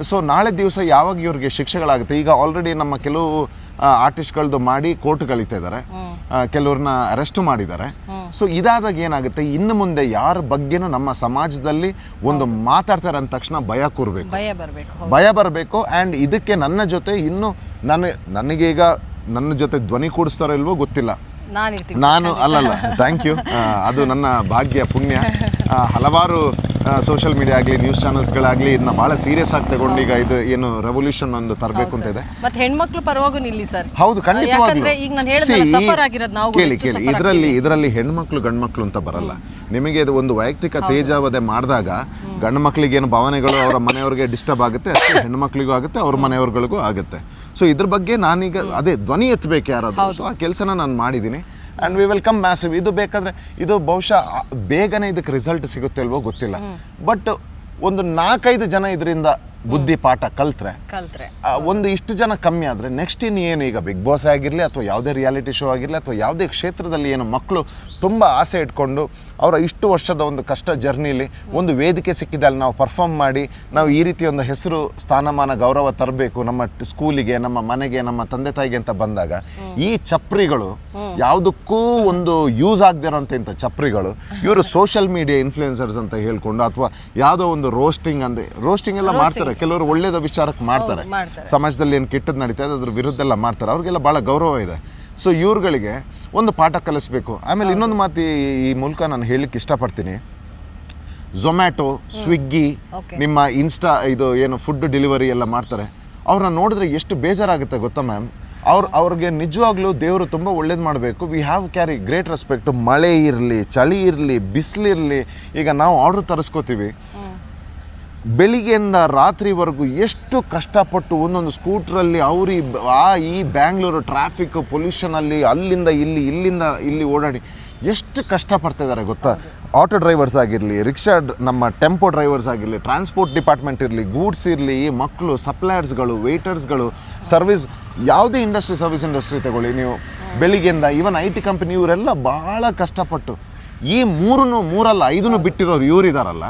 Speaker 2: ಸೊ ನಾಳೆ ದಿವಸ ಯಾವಾಗ ಇವ್ರಿಗೆ ಶಿಕ್ಷೆಗಳಾಗುತ್ತೆ, ಈಗ ಆಲ್ರೆಡಿ ನಮ್ಮ ಕೆಲವು ಆರ್ಟಿಸ್ಟ್ಗಳದ್ದು ಮಾಡಿ ಕೋರ್ಟ್ಗಳಿತಾ ಇದ್ದಾರೆ, ಕೆಲವ್ರನ್ನ ಅರೆಸ್ಟ್ ಮಾಡಿದ್ದಾರೆ. ಸೊ ಇದಾದಾಗ ಏನಾಗುತ್ತೆ, ಇನ್ನು ಮುಂದೆ ಯಾರ ಬಗ್ಗೆನೂ ನಮ್ಮ ಸಮಾಜದಲ್ಲಿ ಒಂದು ಮಾತಾಡ್ತಾರೆ ಅಂದ ತಕ್ಷಣ ಭಯ ಬರಬೇಕು. ಆ್ಯಂಡ್ ಇದಕ್ಕೆ ನನ್ನ ಜೊತೆ ಇನ್ನು ನನಗೀಗ ನನ್ನ ಜೊತೆ ಧ್ವನಿ ಕೂಡಿಸ್ತಾರೋ ಇಲ್ವೋ ಗೊತ್ತಿಲ್ಲ, ನಾನು ಅಲ್ಲಲ್ಲ, ಥ್ಯಾಂಕ್ ಯು, ಅದು ನನ್ನ ಭಾಗ್ಯ ಪುಣ್ಯ. ಹಲವಾರು ಸೋಷಿಯಲ್ ಮೀಡಿಯಾ ಆಗಲಿ ನ್ಯೂಸ್ ಚಾನೆಲ್ಸ್ಗಳಾಗಲಿ ಇದನ್ನ ಬಹಳ ಸೀರಿಯಸ್ ಆಗಿ ತಗೊಂಡು ಈಗ ಇದು ಏನು ರೆವಲ್ಯೂಷನ್ ಒಂದು ತರಬೇಕು ಅಂತ ಇದೆ.
Speaker 3: ಮತ್ತೆ ಹೆಣ್ಮಕ್ಳು ಪರವಾಗಿ ನಿಲ್ಲಿ ಸರ್.
Speaker 2: ಹೌದು, ಖಂಡಿತವಾಗ್ಲೂ ಕೇಳಿ ಇದರಲ್ಲಿ ಹೆಣ್ಮಕ್ಳು ಗಂಡ್ಮಕ್ಳು ಅಂತ ಬರಲ್ಲ. ನಿಮಗೆ ಇದು ಒಂದು ವೈಯಕ್ತಿಕ ತೇಜಾವಧೆ ಮಾಡಿದಾಗ ಗಂಡು ಮಕ್ಳಿಗೆ ಏನು ಭಾವನೆಗಳು ಅವರ ಮನೆಯವ್ರಿಗೆ ಡಿಸ್ಟರ್ಬ್ ಆಗುತ್ತೆ, ಅಷ್ಟೇ ಹೆಣ್ಮಕ್ಳಿಗೂ ಆಗುತ್ತೆ, ಅವ್ರ ಮನೆಯವ್ರಗಳಿಗೂ ಆಗುತ್ತೆ. ಸೊ ಇದ್ರ ಬಗ್ಗೆ ನಾನೀಗ ಅದೇ ಧ್ವನಿ ಎತ್ತಬೇಕು ಯಾರಾದರೂ. ಸೊ ಆ ಕೆಲಸನ ನಾನು ಮಾಡಿದ್ದೀನಿ. And we will come massive. ಇದು ಬೇಕಾದರೆ ಇದು ಬಹುಶಃ ಬೇಗನೆ ಇದಕ್ಕೆ ರಿಸಲ್ಟ್ ಸಿಗುತ್ತೆ ಅಲ್ವೋ ಗೊತ್ತಿಲ್ಲ. ಬಟ್ ಒಂದು 4-5 ಜನ ಇದರಿಂದ ಬುದ್ಧಿ ಪಾಠ ಕಲ್ತ್ರೆ ಒಂದು ಇಷ್ಟು ಜನ ಕಮ್ಮಿ ಆದರೆ ನೆಕ್ಸ್ಟ್ ಏನು ಈಗ ಬಿಗ್ ಬಾಸ್ ಆಗಿರಲಿ ಅಥವಾ ಯಾವುದೇ ರಿಯಾಲಿಟಿ ಶೋ ಆಗಿರಲಿ ಅಥವಾ ಯಾವುದೇ ಕ್ಷೇತ್ರದಲ್ಲಿ ಏನು ಮಕ್ಕಳು ತುಂಬ ಆಸೆ ಇಟ್ಕೊಂಡು ಅವರ ಇಷ್ಟು ವರ್ಷದ ಒಂದು ಕಷ್ಟ ಜರ್ನಿಲಿ ಒಂದು ವೇದಿಕೆ ಸಿಕ್ಕಿದೆ, ಅಲ್ಲಿ ನಾವು ಪರ್ಫಾರ್ಮ್ ಮಾಡಿ ನಾವು ಈ ರೀತಿ ಒಂದು ಹೆಸರು ಸ್ಥಾನಮಾನ ಗೌರವ ತರಬೇಕು ನಮ್ಮ ಸ್ಕೂಲಿಗೆ, ನಮ್ಮ ಮನೆಗೆ, ನಮ್ಮ ತಂದೆ ತಾಯಿಗೆ ಅಂತ ಬಂದಾಗ ಈ ಚಪ್ರಿಗಳು ಯಾವುದಕ್ಕೂ ಒಂದು ಯೂಸ್ ಆಗದಿರೋಂಥ ಇಂಥ ಚಪ್ರಿಗಳು ಇವರು ಸೋಷಿಯಲ್ ಮೀಡಿಯಾ ಇನ್ಫ್ಲೂಯೆನ್ಸರ್ಸ್ ಅಂತ ಹೇಳ್ಕೊಂಡು ಅಥವಾ ಯಾವುದೋ ಒಂದು ರೋಸ್ಟಿಂಗ್ ಎಲ್ಲ ಮಾಡ್ತಾರೆ. ಕೆಲವರು ಒಳ್ಳೇದ ವಿಚಾರಕ್ಕೆ ಮಾಡ್ತಾರೆ, ಸಮಾಜದಲ್ಲಿ ಏನು ಕೆಟ್ಟದ್ದು ನಡೀತಾ ಇದೆ ಅದ್ರ ವಿರುದ್ಧ ಎಲ್ಲ ಮಾಡ್ತಾರೆ, ಅವ್ರಿಗೆಲ್ಲ ಭಾಳ ಗೌರವ ಇದೆ. ಸೊ ಇವ್ರುಗಳಿಗೆ ಒಂದು ಪಾಠ ಕಲಿಸ್ಬೇಕು. ಆಮೇಲೆ ಇನ್ನೊಂದು ಮಾತು ಈ ಮೂಲಕ ನಾನು ಹೇಳಲಿಕ್ಕೆ ಇಷ್ಟಪಡ್ತೀನಿ, ಝೊಮ್ಯಾಟೊ, ಸ್ವಿಗ್ಗಿ, ನಿಮ್ಮ ಇನ್ಸ್ಟಾ ಇದು ಏನು ಫುಡ್ ಡೆಲಿವರಿ ಎಲ್ಲ ಮಾಡ್ತಾರೆ, ಅವ್ರನ್ನ ನೋಡಿದ್ರೆ ಎಷ್ಟು ಬೇಜಾರಾಗುತ್ತೆ ಗೊತ್ತಾ ಮ್ಯಾಮ್. ಅವ್ರಿಗೆ ನಿಜವಾಗ್ಲೂ ದೇವರು ತುಂಬ ಒಳ್ಳೇದು ಮಾಡಬೇಕು. We have carry great respect. ಮಳೆ ಇರಲಿ, ಚಳಿ ಇರಲಿ, ಬಿಸಿಲಿರಲಿ, ಈಗ ನಾವು ಆರ್ಡ್ರ್ ತರಿಸ್ಕೋತೀವಿ, ಬೆಳಿಗ್ಗೆಯಿಂದ ರಾತ್ರಿವರೆಗೂ ಎಷ್ಟು ಕಷ್ಟಪಟ್ಟು ಒಂದೊಂದು ಸ್ಕೂಟ್ರಲ್ಲಿ ಈ ಬ್ಯಾಂಗ್ಳೂರು ಟ್ರಾಫಿಕ್ ಪೊಲ್ಯೂಷನಲ್ಲಿ ಇಲ್ಲಿಂದ ಇಲ್ಲಿ ಓಡಾಡಿ ಎಷ್ಟು ಕಷ್ಟಪಡ್ತಾ ಇದ್ದಾರೆ ಗೊತ್ತಾ. ಆಟೋ ಡ್ರೈವರ್ಸ್ ಆಗಿರಲಿ, ರಿಕ್ಷಾ ನಮ್ಮ ಟೆಂಪೋ ಡ್ರೈವರ್ಸ್ ಆಗಿರಲಿ, ಟ್ರಾನ್ಸ್ಪೋರ್ಟ್ ಡಿಪಾರ್ಟ್ಮೆಂಟ್ ಇರಲಿ, ಗೂಡ್ಸ್ ಇರಲಿ, ಈ ಮಕ್ಕಳು, ಸಪ್ಲೈಯರ್ಸ್ಗಳು, ವೇಟರ್ಸ್ಗಳು, ಸರ್ವಿಸ್, ಯಾವುದೇ ಸರ್ವಿಸ್ ಇಂಡಸ್ಟ್ರಿ ತಗೊಳ್ಳಿ ನೀವು, ಬೆಳಿಗ್ಗೆಯಿಂದ ಈವನ್ IT ಕಂಪನಿ ಇವರೆಲ್ಲ ಭಾಳ ಕಷ್ಟಪಟ್ಟು ಈ 3-5 ಬಿಟ್ಟಿರೋರು ಇವರಿದಾರಲ್ಲ.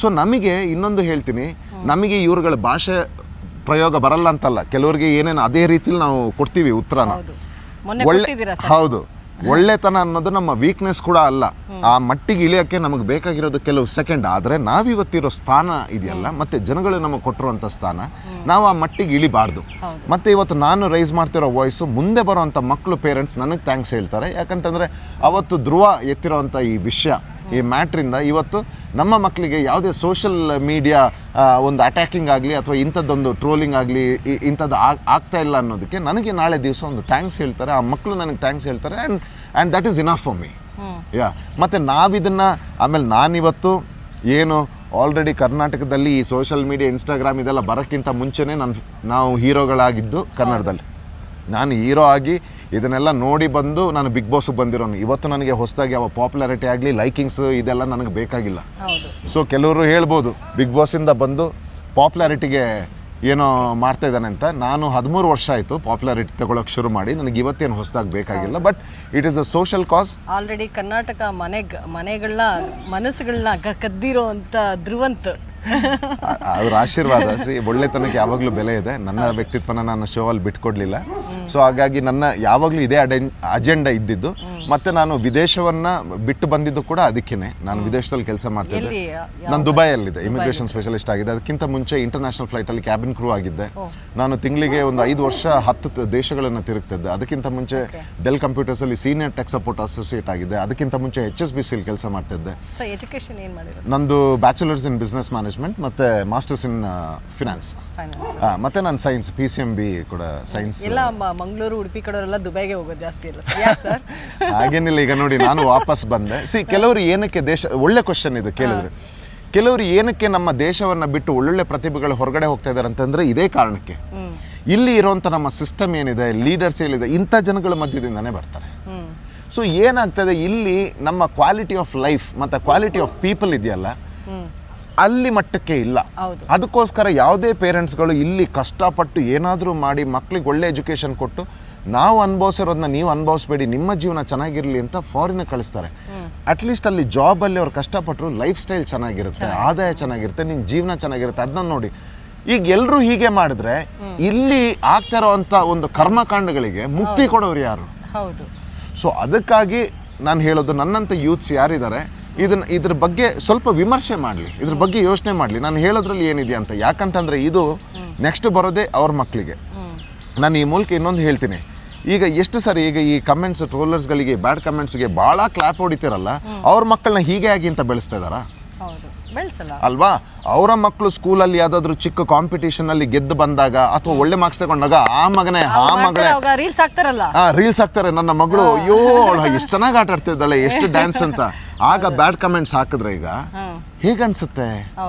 Speaker 2: ಸೊ ನಮಗೆ ಇನ್ನೊಂದು ಹೇಳ್ತೀನಿ, ನಮಗೆ ಇವ್ರುಗಳ ಭಾಷೆ ಪ್ರಯೋಗ ಬರಲ್ಲ ಅಂತಲ್ಲ, ಕೆಲವರಿಗೆ ಏನೇನು ಅದೇ ರೀತಿಲಿ ನಾವು ಕೊಡ್ತೀವಿ ಉತ್ತರನ. ಹೌದು, ಒಳ್ಳೆತನ ಅನ್ನೋದು ನಮ್ಮ ವೀಕ್ನೆಸ್ ಕೂಡ ಅಲ್ಲ. ಆ ಮಟ್ಟಿಗೆ ಇಳಿಯೋಕ್ಕೆ ನಮಗೆ ಬೇಕಾಗಿರೋದು ಕೆಲವು ಸೆಕೆಂಡ್. ಆದರೆ ನಾವಿವತ್ತಿರೋ ಸ್ಥಾನ ಇದೆಯಲ್ಲ, ಮತ್ತು ಜನಗಳು ನಮಗೆ ಕೊಟ್ಟಿರುವಂಥ ಸ್ಥಾನ, ನಾವು ಆ ಮಟ್ಟಿಗೆ ಇಳಿಬಾರ್ದು. ಮತ್ತು ಇವತ್ತು ನಾನು ರೈಸ್ ಮಾಡ್ತಿರೋ ವಾಯ್ಸು ಮುಂದೆ ಬರೋವಂಥ ಮಕ್ಕಳು ಪೇರೆಂಟ್ಸ್ ನನಗೆ ಥ್ಯಾಂಕ್ಸ್ ಹೇಳ್ತಾರೆ. ಯಾಕಂತಂದರೆ ಅವತ್ತು ಧ್ರುವ ಎತ್ತಿರೋವಂಥ ಈ ವಿಷಯ, ಈ ಮ್ಯಾಟ್ರಿಂದ ಇವತ್ತು ನಮ್ಮ ಮಕ್ಕಳಿಗೆ ಯಾವುದೇ ಸೋಷಿಯಲ್ ಮೀಡಿಯಾ ಒಂದು ಅಟ್ಯಾಕಿಂಗ್ ಆಗಲಿ ಅಥವಾ ಇಂಥದ್ದೊಂದು ಟ್ರೋಲಿಂಗ್ ಆಗಲಿ ಇಂಥದ್ದು ಆಗ್ತಾ ಇಲ್ಲ ಅನ್ನೋದಕ್ಕೆ ನನಗೆ ನಾಳೆ ದಿವಸ ಒಂದು ಥ್ಯಾಂಕ್ಸ್ ಹೇಳ್ತಾರೆ, ಆ ಮಕ್ಕಳು ನನಗೆ ಥ್ಯಾಂಕ್ಸ್ ಹೇಳ್ತಾರೆ. And that is enough for me. ಮತ್ತು ನಾವಿದನ್ನು ಆಮೇಲೆ ನಾನಿವತ್ತು ಏನು ಆಲ್ರೆಡಿ ಕರ್ನಾಟಕದಲ್ಲಿ ಈ ಸೋಷಿಯಲ್ ಮೀಡಿಯಾ ಇನ್ಸ್ಟಾಗ್ರಾಮ್ ಇದೆಲ್ಲ ಬರೋಕ್ಕಿಂತ ಮುಂಚೆನೇ ನಾವು ಹೀರೋಗಳಾಗಿದ್ದು ಕನ್ನಡದಲ್ಲಿ. ನಾನು ಹೀರೋ ಆಗಿ ಇದನ್ನೆಲ್ಲ ನೋಡಿ ಬಂದು ನಾನು ಬಿಗ್ ಬಾಸ್ಗೆ ಬಂದಿರೋನು. ಇವತ್ತು ನನಗೆ ಹೊಸದಾಗಿ ಯಾವ ಪಾಪ್ಯುಲಾರಿಟಿ ಆಗಲಿ, ಲೈಕಿಂಗ್ಸ್ ಇದೆಲ್ಲ ನನಗೆ ಬೇಕಾಗಿಲ್ಲ. ಸೊ ಕೆಲವರು ಹೇಳ್ಬೋದು ಬಿಗ್ ಬಾಸಿಂದ ಬಂದು ಪಾಪ್ಯುಲಾರಿಟಿಗೆ ಏನೋ ಮಾಡ್ತಾ ಇದ್ದಾನೆ ಅಂತ. ನಾನು 13 ವರ್ಷ ಆಯಿತು ಪಾಪ್ಯುಲಾರಿಟಿ ತಗೊಳ್ಳೋಕೆ ಶುರು ಮಾಡಿ. ನನಗೆ ಇವತ್ತೇನು ಹೊಸದಾಗಿ ಬೇಕಾಗಿಲ್ಲ, but it is a social cause.
Speaker 3: Already Karnataka ಮನೆಗಳನ್ನ ಮನಸ್ಸುಗಳನ್ನ ಕದ್ದಿರೋ ಅಂತ ಧ್ರುವಂತ್.
Speaker 2: ಅವ್ರ ಆಶೀರ್ವಾದ. ಒಳ್ಳೆತನಕ್ಕೆ ಯಾವಾಗಲೂ ಬೆಲೆ ಇದೆ. ನನ್ನ ವ್ಯಕ್ತಿತ್ವನ ನಾನು ಶೋ ಅಲ್ಲಿ ಬಿಟ್ಕೊಡ್ಲಿಲ್ಲ. ಸೊ ಹಾಗಾಗಿ ನನ್ನ ಯಾವಾಗಲೂ ಇದೇ ಅಜೆಂಡಾ ಇದ್ದಿದ್ದು. ಮತ್ತೆ ನಾನು ವಿದೇಶವನ್ನ ಬಿಟ್ಟು ಬಂದಿದ್ದು ಕೂಡ ಅದಕ್ಕೇನೆ. ನಾನು ವಿದೇಶದಲ್ಲಿ ಕೆಲಸ ಮಾಡ್ತಿದ್ದೆ. ನಾನು ದುಬೈಯಲ್ಲಿದ್ದೆ, ಇಮಿಗ್ರೇಷನ್ ಸ್ಪೆಷಲಿಸ್ಟ್ ಆಗಿದೆ. ಅದಕ್ಕಿಂತ ಮುಂಚೆ ಇಂಟರ್ನ್ಯಾಷನಲ್ ಫ್ಲೈಟಲ್ಲಿ ಕ್ಯಾಬಿನ್ ಕ್ರೂ ಆಗಿದ್ದೆ. ನಾನು ತಿಂಗಳಿಗೆ ಒಂದು 5 ವರ್ಷ 10 ದೇಶಗಳನ್ನು ತಿರುಗ್ತಿದ್ದೆ. ಅದಕ್ಕಿಂತ ಮುಂಚೆ ಡೆಲ್ ಕಂಪ್ಯೂಟರ್ಸಲ್ಲಿ ಸೀನಿಯರ್ ಟೆಕ್ ಸಪೋರ್ಟ್ ಅಸೋಸಿಯೇಟ್ ಆಗಿದ್ದೆ. ಅದಕ್ಕಿಂತ ಮುಂಚೆ HSBCಲಿ ಕೆಲಸ ಮಾಡ್ತಿದ್ದೆ.
Speaker 3: ಎಜುಕೇಶನ್ ಏನು ಮಾಡಿದ್ರು?
Speaker 2: ನಂದು ಬ್ಯಾಚುಲರ್ಸ್ ಇನ್ ಬಿಸ್ನೆಸ್ ಮ್ಯಾನೇಜ್ಮೆಂಟ್ ಮತ್ತೆ ಮಾಸ್ಟರ್ಸ್ ಇನ್ ಫಿನಾನ್ಸ್. ಮತ್ತೆ ನಾನು ಸೈನ್ಸ್ PCMB ಕೂಡ ಸೈನ್ಸ್.
Speaker 3: ಎಲ್ಲ ಮಂಗಳೂರು ಉಡುಪಿ ಕಡೆಯವರೆಲ್ಲ ದುಬೈಗೆ ಹೋಗೋದು ಜಾಸ್ತಿ ಇಲ್ಲ ಸರ್?
Speaker 2: ಹಾಗೇನಿಲ್ಲ. ಈಗ ನೋಡಿ, ನಾನು ವಾಪಸ್ ಬಂದೆ. ಕೆಲವರು ಏನಕ್ಕೆ ಒಳ್ಳೆ ಕ್ವಶನ್ ಇದು ಕೇಳಿದ್ರೆ, ಕೆಲವರು ಏನಕ್ಕೆ ನಮ್ಮ ದೇಶವನ್ನ ಬಿಟ್ಟು ಒಳ್ಳೊಳ್ಳೆ ಪ್ರತಿಭೆಗಳು ಹೊರಗಡೆ ಹೋಗ್ತಾ ಇದ್ದಾರೆ ಅಂತಂದ್ರೆ ಇದೇ ಕಾರಣಕ್ಕೆ. ಇಲ್ಲಿ ಇರುವಂತ ನಮ್ಮ ಸಿಸ್ಟಮ್ ಏನಿದೆ, ಲೀಡರ್ಸ್ ಏನಿದೆ, ಇಂಥ ಜನಗಳ ಮಧ್ಯದಿಂದಾನೇ ಬರ್ತಾರೆ. ಸೊ ಏನಾಗ್ತದೆ, ಇಲ್ಲಿ ನಮ್ಮ ಕ್ವಾಲಿಟಿ ಆಫ್ ಲೈಫ್ ಮತ್ತೆ ಕ್ವಾಲಿಟಿ ಆಫ್ ಪೀಪಲ್ ಇದೆಯಲ್ಲ, ಅಲ್ಲಿ ಮಟ್ಟಕ್ಕೆ ಇಲ್ಲ. ಅದಕ್ಕೋಸ್ಕರ ಯಾವುದೇ ಪೇರೆಂಟ್ಸ್ಗಳು ಇಲ್ಲಿ ಕಷ್ಟಪಟ್ಟು ಏನಾದರೂ ಮಾಡಿ ಮಕ್ಳಿಗೆ ಒಳ್ಳೆ ಎಜುಕೇಶನ್ ಕೊಟ್ಟು ನಾವು ಅನುಭವಿಸಿರೋದನ್ನ ನೀವು ಅನುಭವಿಸ್ಬೇಡಿ, ನಿಮ್ಮ ಜೀವನ ಚೆನ್ನಾಗಿರಲಿ ಅಂತ ಫಾರಿನ್ ಕಳಿಸ್ತಾರೆ. ಅಟ್ಲೀಸ್ಟ್ ಅಲ್ಲಿ ಜಾಬಲ್ಲಿ ಅವ್ರು ಕಷ್ಟಪಟ್ಟರು ಲೈಫ್ ಸ್ಟೈಲ್ ಚೆನ್ನಾಗಿರುತ್ತೆ, ಆದಾಯ ಚೆನ್ನಾಗಿರುತ್ತೆ, ನಿನ್ನ ಜೀವನ ಚೆನ್ನಾಗಿರುತ್ತೆ. ಅದನ್ನ ನೋಡಿ. ಈಗ ಎಲ್ಲರೂ ಹೀಗೆ ಮಾಡಿದ್ರೆ ಇಲ್ಲಿ ಆಗ್ತಾ ಇರೋವಂಥ ಒಂದು ಕರ್ಮಕಾಂಡಗಳಿಗೆ ಮುಕ್ತಿ ಕೊಡೋರು ಯಾರು? ಸೊ ಅದಕ್ಕಾಗಿ ನಾನು ಹೇಳೋದು, ನನ್ನಂಥ ಯೂತ್ಸ್ ಯಾರಿದ್ದಾರೆ ಇದ್ರ ಬಗ್ಗೆ ಸ್ವಲ್ಪ ವಿಮರ್ಶೆ ಮಾಡಲಿ, ಇದ್ರ ಬಗ್ಗೆ ಯೋಚನೆ ಮಾಡಲಿ. ನಾನು ಹೇಳೋದ್ರಲ್ಲಿ ಏನಿದೆ ಅಂತ. ಯಾಕಂತಂದರೆ ಇದು ನೆಕ್ಸ್ಟ್ ಬರೋದೇ ಅವ್ರ ಮಕ್ಕಳಿಗೆ. ನಾನು ಈ ಮೂಲಕ ಇನ್ನೊಂದು ಹೇಳ್ತೀನಿ. ಈಗ ಎಷ್ಟು ಸರಿ ಈಗ ಈ ಕಮೆಂಟ್ಸ್ ಟ್ರೋಲರ್ಸ್ಗಳಿಗೆ, ಬ್ಯಾಡ್ ಕಮೆಂಟ್ಸ್ಗೆ ಭಾಳ ಕ್ಲಾಪ್ ಹೊಡಿತಿರಲ್ಲ, ಅವ್ರ ಮಕ್ಕಳನ್ನ ಹೀಗೆ ಆಗಿ ಅಂತ ಬೆಳೆಸ್ತಾ ಇದ್ದಾರಾ? ಅಲ್ವಾ? ಅವರ ಮಕ್ಕಳು ಸ್ಕೂಲಲ್ಲಿ ಯಾವ್ದಾದ್ರು ಚಿಕ್ಕ ಕಾಂಪಿಟೇಷನ್ ಅಲ್ಲಿ ಗೆದ್ದು ಬಂದಾಗ ಅಥವಾ ಒಳ್ಳೆ ಮಾರ್ಕ್ಸ್ ತಗೊಂಡಾಗ ಆ ಮಗನೇ
Speaker 3: ರೀಲ್ಸ್ ಆಗ್ತಾರಲ್ಲ,
Speaker 2: ರೀಲ್ಸ್ ಆಗ್ತಾರೆ, ನನ್ನ ಮಗಳು ಅಯ್ಯೋ ಎಷ್ಟು ಚೆನ್ನಾಗಿ ಆಟ ಆಡ್ತಿದ್ದಾಳೆ, ಎಷ್ಟು ಡ್ಯಾನ್ಸ್ ಅಂತ. ಆಗ ಬ್ಯಾಡ್ ಕಮೆಂಟ್ಸ್ ಹಾಕಿದ್ರೆ ಈಗ ಹೇಗನ್ಸುತ್ತೆ?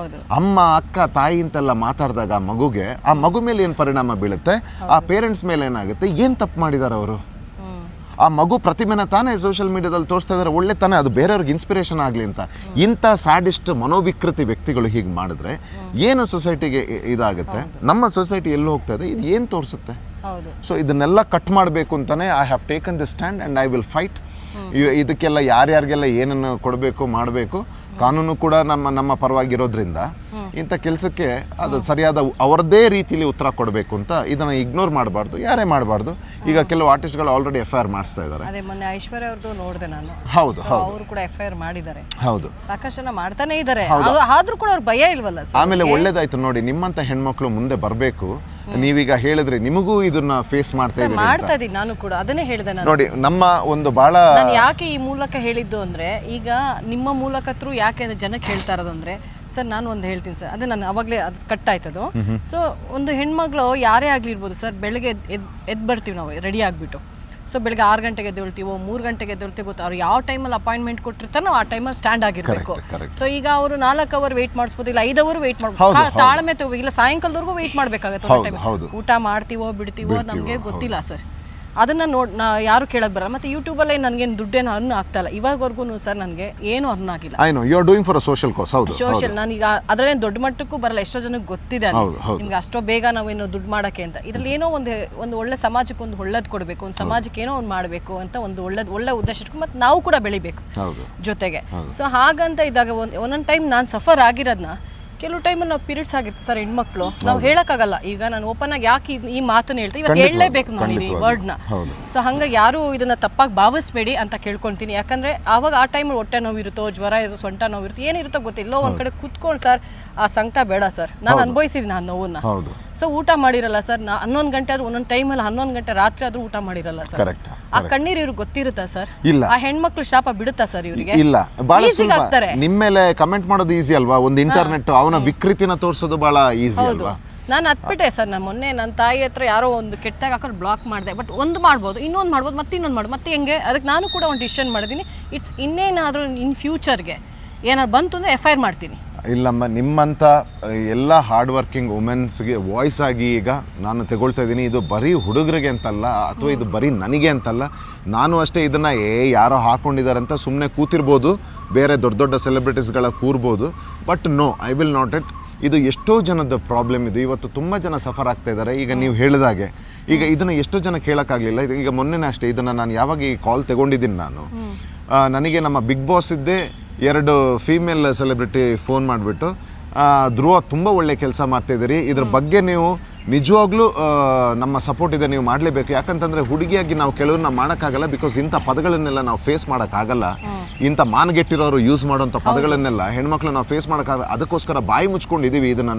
Speaker 2: ಅಮ್ಮ ಅಕ್ಕ ತಾಯಿ ಅಂತೆಲ್ಲ ಮಾತಾಡಿದಾಗ ಮಗುಗೆ, ಆ ಮಗು ಮೇಲೆ ಏನು ಪರಿಣಾಮ ಬೀಳುತ್ತೆ, ಆ ಪೇರೆಂಟ್ಸ್ ಮೇಲೆ ಏನಾಗುತ್ತೆ, ಏನು ತಪ್ಪು ಮಾಡಿದ್ದಾರೆ ಅವರು? ಆ ಮಗು ಪ್ರತಿಮೆನ ತಾನೇ ಸೋಷಿಯಲ್ ಮೀಡಿಯಾದಲ್ಲಿ ತೋರಿಸ್ತಾ ಇದ್ದಾರೆ, ಒಳ್ಳೆ ತಾನೇ, ಅದು ಬೇರೆಯವ್ರಿಗೆ ಇನ್ಸ್ಪಿರೇಷನ್ ಆಗಲಿ ಅಂತ. ಇಂಥ ಸ್ಯಾಡಿಸ್ಟ್ ಮನೋವಿಕೃತಿ ವ್ಯಕ್ತಿಗಳು ಹೀಗೆ ಮಾಡಿದ್ರೆ ಏನು ಸೊಸೈಟಿಗೆ ಇದಾಗುತ್ತೆ? ನಮ್ಮ ಸೊಸೈಟಿ ಎಲ್ಲೂ ಹೋಗ್ತಾ ಇದೆ, ಇದು ಏನು ತೋರಿಸುತ್ತೆ? ಸೊ ಇದನ್ನೆಲ್ಲ ಕಟ್ ಮಾಡಬೇಕು ಅಂತಾನೆ I have taken this stand and I will fight. ಇದಕ್ಕೆಲ್ಲ ಯಾರ್ಯಾರಿಗೆಲ್ಲ ಏನನ್ನು ಕೊಡಬೇಕು ಮಾಡಬೇಕು, ಕಾನೂನು ಕೂಡ ನಮ್ಮ ಪರವಾಗಿರೋದ್ರಿಂದ ಇಂಥ ಕೆಲಸಕ್ಕೆ ಅದು ಸರಿಯಾದ ಅವರದೇ ರೀತಿಯಲ್ಲಿ ಉತ್ತರ ಕೊಡಬೇಕು ಅಂತ. ಇದನ್ನು ಇಗ್ನೋರ್ ಮಾಡಬಾರ್ದು, ಯಾರೇ ಮಾಡಬಾರ್ದು. ಈಗ ಕೆಲವು ಆರ್ಟಿಸ್ಟ್ಗಳು ಆಲ್ರೆಡಿ FIR ಮಾಡಿಸ್ತಾ ಇದ್ದಾರೆ.
Speaker 3: ಅದೇ ಮೊನ್ನೆ ಐಶ್ವರ್ಯ ಅವ್ರದ್ದು ನೋಡಿದೆ ನಾನು.
Speaker 2: ಹೌದು,
Speaker 3: ಅವರು ಕೂಡ FIR ಮಾಡಿದ್ದಾರೆ.
Speaker 2: ಹೌದು,
Speaker 3: ಸಾಕಷ್ಟು ಜನ ಮಾಡ್ತಾನೆ ಇದ್ದಾರೆ. ಆದ್ರೂ ಕೂಡ ಅವ್ರ ಭಯ ಇಲ್ವಲ್ಲ?
Speaker 2: ಆಮೇಲೆ ಒಳ್ಳೇದಾಯ್ತು ನೋಡಿ, ನಿಮ್ಮಂತ ಹೆಣ್ಮಕ್ಳು ಮುಂದೆ ಬರಬೇಕು. ನೀವೀಗ ಹೇಳಿದ್ರೆ ನಿಮಗೂ ಇದನ್ನ ಫೇಸ್ ಮಾಡ್ತಾ
Speaker 3: ಇದೀನಿ. ನಾನು ಕೂಡ ಅದನ್ನೇ ಹೇಳಿದೆ.
Speaker 2: ನೋಡಿ, ನಮ್ಮ ಒಂದು ಬಹಳ
Speaker 3: ಯಾಕೆ ಈ ಮೂಲಕ ಹೇಳಿದ್ದು ಅಂದ್ರೆ, ಈಗ ನಿಮ್ಮ ಮೂಲಕ ಥ್ರೂ ಯಾಕೆ ಜನಕ್ಕೆ ಹೇಳ್ತಾ ಇರೋದು ಅಂದ್ರೆ, ಸರ್ ನಾನು ಒಂದು ಹೇಳ್ತೀನಿ ಸರ್, ಅದೇ ನಾನು ಅವಾಗಲೇ ಅದು ಕಟ್ ಆಯ್ತದು. ಸೊ ಒಂದು ಹೆಣ್ಮಗಳು ಯಾರೇ ಆಗಿರ್ಬೋದು ಸರ್, ಬೆಳಗ್ಗೆ ಎದ್ದು ಬರ್ತೀವಿ ನಾವು ರೆಡಿ ಆಗಿಬಿಟ್ಟು. ಸೊ ಬೆಳಗ್ಗೆ 6 ಗಂಟೆಗೆ ಎದ್ದೇಳ್ತೀವೋ 3 ಗಂಟೆಗೆ ಎದ್ದೇಳ್ತೀವೋ ಗೊತ್ತು, ಅವ್ರು ಯಾವ ಟೈಮಲ್ಲಿ ಅಪಾಯಿಂಟ್ಮೆಂಟ್ ಕೊಟ್ಟಿರ್ತಾರೆ ನಾವು ಆ ಟೈಮಲ್ಲಿ ಸ್ಟ್ಯಾಂಡ್ ಆಗಿರಬೇಕು. ಸೊ ಈಗ ಅವರು 4 ಅವರ್ ವೆಯ್ಟ್ ಮಾಡಿಸ್ಬೋದು, ಇಲ್ಲ 5 ಅವರ್ ವೆಯ್ಟ್ ಮಾಡ್ಬೋದು, ತಾಳ್ಮೆ ತಗೋ, ಇಲ್ಲ ಸಾಯಂಕಾಲದವರೆಗೂ ವೆಯ್ಟ್ ಮಾಡಬೇಕಾಗತ್ತೆ. ಊಟ ಮಾಡ್ತೀವೋ ಬಿಡ್ತೀವೋ ನಮಗೆ ಗೊತ್ತಿಲ್ಲ ಸರ್. ಅದನ್ನ ಯಾರು ಕೇಳಕ್ ಬರಲ್ಲ. ಮತ್ತೆ ಯೂಟ್ಯೂಬಲ್ಲಿ ನನಗೇನು ದುಡ್ಡೇನು ಅರ್ನ್ ಆಗ್ತಾ ಇಲ್ಲ ಇವಾಗವರೆಗೂ ಸರ್, ನನಗೆ ಏನು ಅರ್ನ್ ಆಗಿಲ್ಲ. ಸೋಷಿಯಲ್ ನಾನೀಗ ಅದರಲ್ಲೇ ದೊಡ್ಡ ಮಟ್ಟಕ್ಕೂ ಬರಲ್ಲ, ಎಷ್ಟೋ ಜನಕ್ಕೆ ಗೊತ್ತಿದೆ ನಿಮ್ಗೆ ಅಷ್ಟೋ ಬೇಗ ನಾವೇನೋ ದುಡ್ಡು ಮಾಡಕ್ಕೆ ಅಂತ. ಇದ್ರಲ್ಲಿ ಏನೋ ಒಂದು ಒಳ್ಳೆ ಸಮಾಜಕ್ಕೆ ಒಂದು ಒಳ್ಳೇದು ಕೊಡಬೇಕು, ಒಂದು ಸಮಾಜಕ್ಕೆ ಏನೋ ಒಂದು ಮಾಡಬೇಕು ಅಂತ ಒಂದು ಒಳ್ಳೆ ಉದ್ದೇಶ ಇಟ್ಕೊಂಡು ಮತ್ತೆ ನಾವು ಕೂಡ ಬೆಳಿಬೇಕು ಜೊತೆಗೆ. ಸೊ ಹಾಗಂತ ಇದ್ದಾಗ ಒಂದೊಂದು ಟೈಮ್ ನಾನು ಸಫರ್ ಆಗಿರೋದನ್ನ, ಕೆಲವು ಟೈಮಲ್ಲಿ ನಾವು ಪೀರಿಯಡ್ಸ್ ಆಗಿರ್ತೀವಿ ಸರ್ ಹೆಣ್ಮಕ್ಳು, ನಾವು ಹೇಳಕ್ಕಾಗಲ್ಲ. ಈಗ ನಾನು ಓಪನ್ ಆಗಿ ಯಾಕೆ ಈ ಮಾತನ್ನ ಹೇಳ್ತೀನಿ, ಇವತ್ತು ಹೇಳಲೇಬೇಕು ನಾನು ಈ ವರ್ಡ್ನ. ಸೊ ಹಂಗಾಗಿ ಯಾರು ಇದನ್ನ ತಪ್ಪಾಗಿ ಭಾವಿಸ್ಬೇಡಿ ಅಂತ ಕೇಳ್ಕೊಂತೀನಿ. ಯಾಕಂದ್ರೆ ಆವಾಗ ಆ ಟೈಮಲ್ಲಿ ಹೊಟ್ಟೆ ನೋವು ಇರುತ್ತೋ, ಜ್ವರ ಇರುತ್ತೋ, ಸೊಂಟ ನೋವು ಇರುತ್ತೋ, ಏನಿರುತ್ತೋ ಗೊತ್ತಿಲ್ಲ, ಒಂದ್ ಕಡೆ ಕುತ್ಕೊಂಡು ಸರ್ ಆ ಸಂಕಟ ಬೇಡ ಸರ್. ನಾನು ಅನುಭವಿಸಿದ್ದೀನಿ ಆ ನೋವನ್ನ. ಸೊ ಊಟ ಮಾಡಿರಲ್ಲ ಸರ್, 11 ಗಂಟೆ ಆದ್ರೂ ಒಂದೊಂದು ಟೈಮಲ್ಲಿ 11 ಗಂಟೆ ರಾತ್ರಿ ಆದ್ರೂ ಊಟ ಮಾಡಿರಲ್ಲ ಸರ್. ಆ ಕಣ್ಣೀರು ಇವ್ರಿಗೆ ಗೊತ್ತಿರುತ್ತಾ ಸರ್? ಇಲ್ಲ. ಆ ಹೆಣ್ಮಕ್ಳು ಶಾಪ ಬಿಡುತ್ತಾ ಸರ್ ಇವರಿಗೆ? ಇಲ್ಲ.
Speaker 2: ನಿಮ್ಮ ಮೇಲೆ ಕಮೆಂಟ್ ಮಾಡೋದು ಈಸಿ ಅಲ್ವಾ? ಒಂದು ಇಂಟರ್ನೆಟ್ ಅವನ ವಿಕೃತಿನ ತೋರಿಸೋದು ಬಹಳ ಈಸಿ ಅಲ್ವಾ?
Speaker 3: ನಾನು ಹತ್ಬಿಟ್ಟೆ ಸರ್. ನಾನು ಮೊನ್ನೆ ನನ್ನ ತಾಯಿ ಹತ್ರ ಯಾರೋ ಒಂದು ಕೆಟ್ಟಾಗ ಹಾಕೊಂಡು ಬ್ಲಾಕ್ ಮಾಡಿದೆ. ಬಟ್ ಒಂದು ಮಾಡ್ಬೋದು, ಇನ್ನೊಂದು ಮಾಡ್ಬೋದು, ಮತ್ತೆ ಇನ್ನೊಂದು ಮಾಡ್ಬೋದು, ಮತ್ತೆ ಹೆಂಗೆ? ಅದಕ್ಕೆ ನಾನು ಕೂಡ ಒಂದು ಡಿಸಿಷನ್ ಮಾಡಿದ್ದೀನಿ. ಇಟ್ಸ್ ಇನ್ನೇನಾದರೂ ಇನ್ ಫ್ಯೂಚರ್ಗೆ ಏನಾದ್ರು ಬಂತು ಅಂದರೆ FIR ಮಾಡ್ತೀನಿ.
Speaker 2: ಇಲ್ಲಮ್ಮ, ನಿಮ್ಮಂಥ ಎಲ್ಲ ಹಾರ್ಡ್ ವರ್ಕಿಂಗ್ ವುಮೆನ್ಸ್ಗೆ ವಾಯ್ಸ್ ಆಗಿ ಈಗ ನಾನು ತಗೊಳ್ತಾ ಇದ್ದೀನಿ. ಇದು ಬರೀ ಹುಡುಗರಿಗೆ ಅಂತಲ್ಲ, ಅಥವಾ ಇದು ಬರೀ ನನಗೆ ಅಂತಲ್ಲ. ನಾನು ಅಷ್ಟೇ ಇದನ್ನು ಯಾರೋ ಹಾಕ್ಕೊಂಡಿದ್ದಾರೆ ಅಂತ ಸುಮ್ಮನೆ ಕೂತಿರ್ಬೋದು, ಬೇರೆ ದೊಡ್ಡ ದೊಡ್ಡ ಸೆಲೆಬ್ರಿಟೀಸ್ಗಳ ಕೂರ್ಬೋದು. But no, I will not it. ಇದು ಎಷ್ಟೋ ಜನದ ಪ್ರಾಬ್ಲಮ್ ಇದು. ಇವತ್ತು ತುಂಬ ಜನ ಸಫರ್ ಆಗ್ತಾ ಇದ್ದಾರೆ. ಈಗ ನೀವು ಹೇಳಿದಾಗೆ ಈಗ ಇದನ್ನು ಎಷ್ಟೋ ಜನ ಕೇಳೋಕ್ಕಾಗಲಿಲ್ಲ. ಈಗ ಮೊನ್ನೆನೇ ಅಷ್ಟೇ ಇದನ್ನು ನಾನು ಯಾವಾಗ ಈ ಕಾಲ್ ತಗೊಂಡಿದ್ದೀನಿ ನಾನು, ನನಗೆ ನಮ್ಮ ಬಿಗ್ ಬಾಸ್ ಇದ್ದೇ 2 ಫೀಮೇಲ್ ಸೆಲೆಬ್ರಿಟಿ ಫೋನ್ ಮಾಡಿಬಿಟ್ಟು, ಧ್ರುವ ತುಂಬ ಒಳ್ಳೆ ಕೆಲಸ ಮಾಡ್ತಾಯಿದ್ದೀರಿ, ಇದ್ರ ಬಗ್ಗೆ ನೀವು ನಿಜವಾಗ್ಲೂ ನಮ್ಮ ಸಪೋರ್ಟ್ ಇದೆ, ನೀವು ಮಾಡಲೇಬೇಕು. ಯಾಕಂತಂದರೆ ಹುಡುಗಿಯಾಗಿ ನಾವು ಕೆಲವ್ರನ್ನ ಮಾಡೋಕ್ಕಾಗಲ್ಲ, ಬಿಕಾಸ್ ಇಂಥ ಪದಗಳನ್ನೆಲ್ಲ ನಾವು ಫೇಸ್ ಮಾಡೋಕ್ಕಾಗಲ್ಲ. ಇಂಥ ಮಾನ್ಗೆಟ್ಟಿರೋರು ಯೂಸ್ ಮಾಡೋಂಥ ಪದಗಳನ್ನೆಲ್ಲ ಹೆಣ್ಮಕ್ಳು ನಾವು ಫೇಸ್ ಮಾಡೋಕ್ಕಾಗಲ್ಲ. ಅದಕ್ಕೋಸ್ಕರ ಬಾಯಿ ಮುಚ್ಕೊಂಡಿದ್ದೀವಿ, ಇದನ್ನು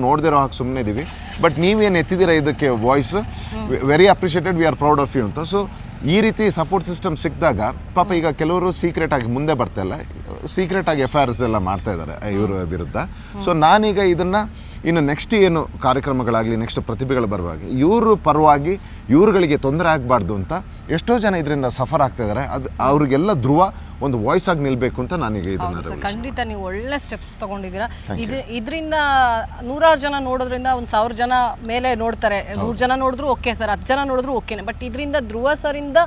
Speaker 2: ನೋಡ್ದಿರೋ ಹಾಗೆ ಸುಮ್ಮನೆ ಇದ್ದೀವಿ. ಬಟ್ ನೀವೇನು ಎತ್ತಿದ್ದೀರಾ ಇದಕ್ಕೆ voice, very appreciated, we are proud of you ಅಂತ. ಸೊ ಈ ರೀತಿ ಸಪೋರ್ಟ್ ಸಿಸ್ಟಮ್ ಸಿಕ್ಕಿದಾಗ ಪಾಪ ಈಗ ಕೆಲವರು ಸೀಕ್ರೆಟಾಗಿ ಮುಂದೆ ಬರ್ತಾಯಿಲ್ಲ, ಸೀಕ್ರೆಟಾಗಿ FIRs ಎಲ್ಲ ಮಾಡ್ತಾ ಇದ್ದಾರೆ ಇವರ ವಿರುದ್ಧ. ಸೊ ನಾನೀಗ ಇದನ್ನು ಇನ್ನು ನೆಕ್ಸ್ಟ್ ಏನು ಕಾರ್ಯಕ್ರಮಗಳಾಗಲಿ, ನೆಕ್ಸ್ಟ್ ಪ್ರತಿಭೆಗಳು ಬರುವಾಗ ಇವರು ಪರವಾಗಿ ಇವ್ರುಗಳಿಗೆ ತೊಂದರೆ ಆಗಬಾರ್ದು ಅಂತ ಎಷ್ಟೋ ಜನ ಇದರಿಂದ ಸಫರ್ ಆಗ್ತಾ ಇದ್ದಾರೆ. ಅದು ಅವ್ರಿಗೆಲ್ಲ ಧ್ರುವ ಒಂದು ವಾಯ್ಸ್ ಆಗಿ ನಿಲ್ಬೇಕು ಅಂತ ನಾನೀಗ ಇದನ್ನ.
Speaker 3: ಖಂಡಿತ ನೀವು ಒಳ್ಳೆ ಸ್ಟೆಪ್ಸ್ ತಗೊಂಡಿದ್ದೀರಾ. ಇದರಿಂದ 100 ಜನ ನೋಡೋದ್ರಿಂದ 1000 ಜನ ಮೇಲೆ ನೋಡ್ತಾರೆ. 100 ಜನ ನೋಡಿದ್ರು ಓಕೆ ಸರ್, 10 ಜನ ನೋಡಿದ್ರು ಓಕೆನೆ. ಬಟ್ ಇದರಿಂದ ಧ್ರುವ ಸರ್ ಇಂದ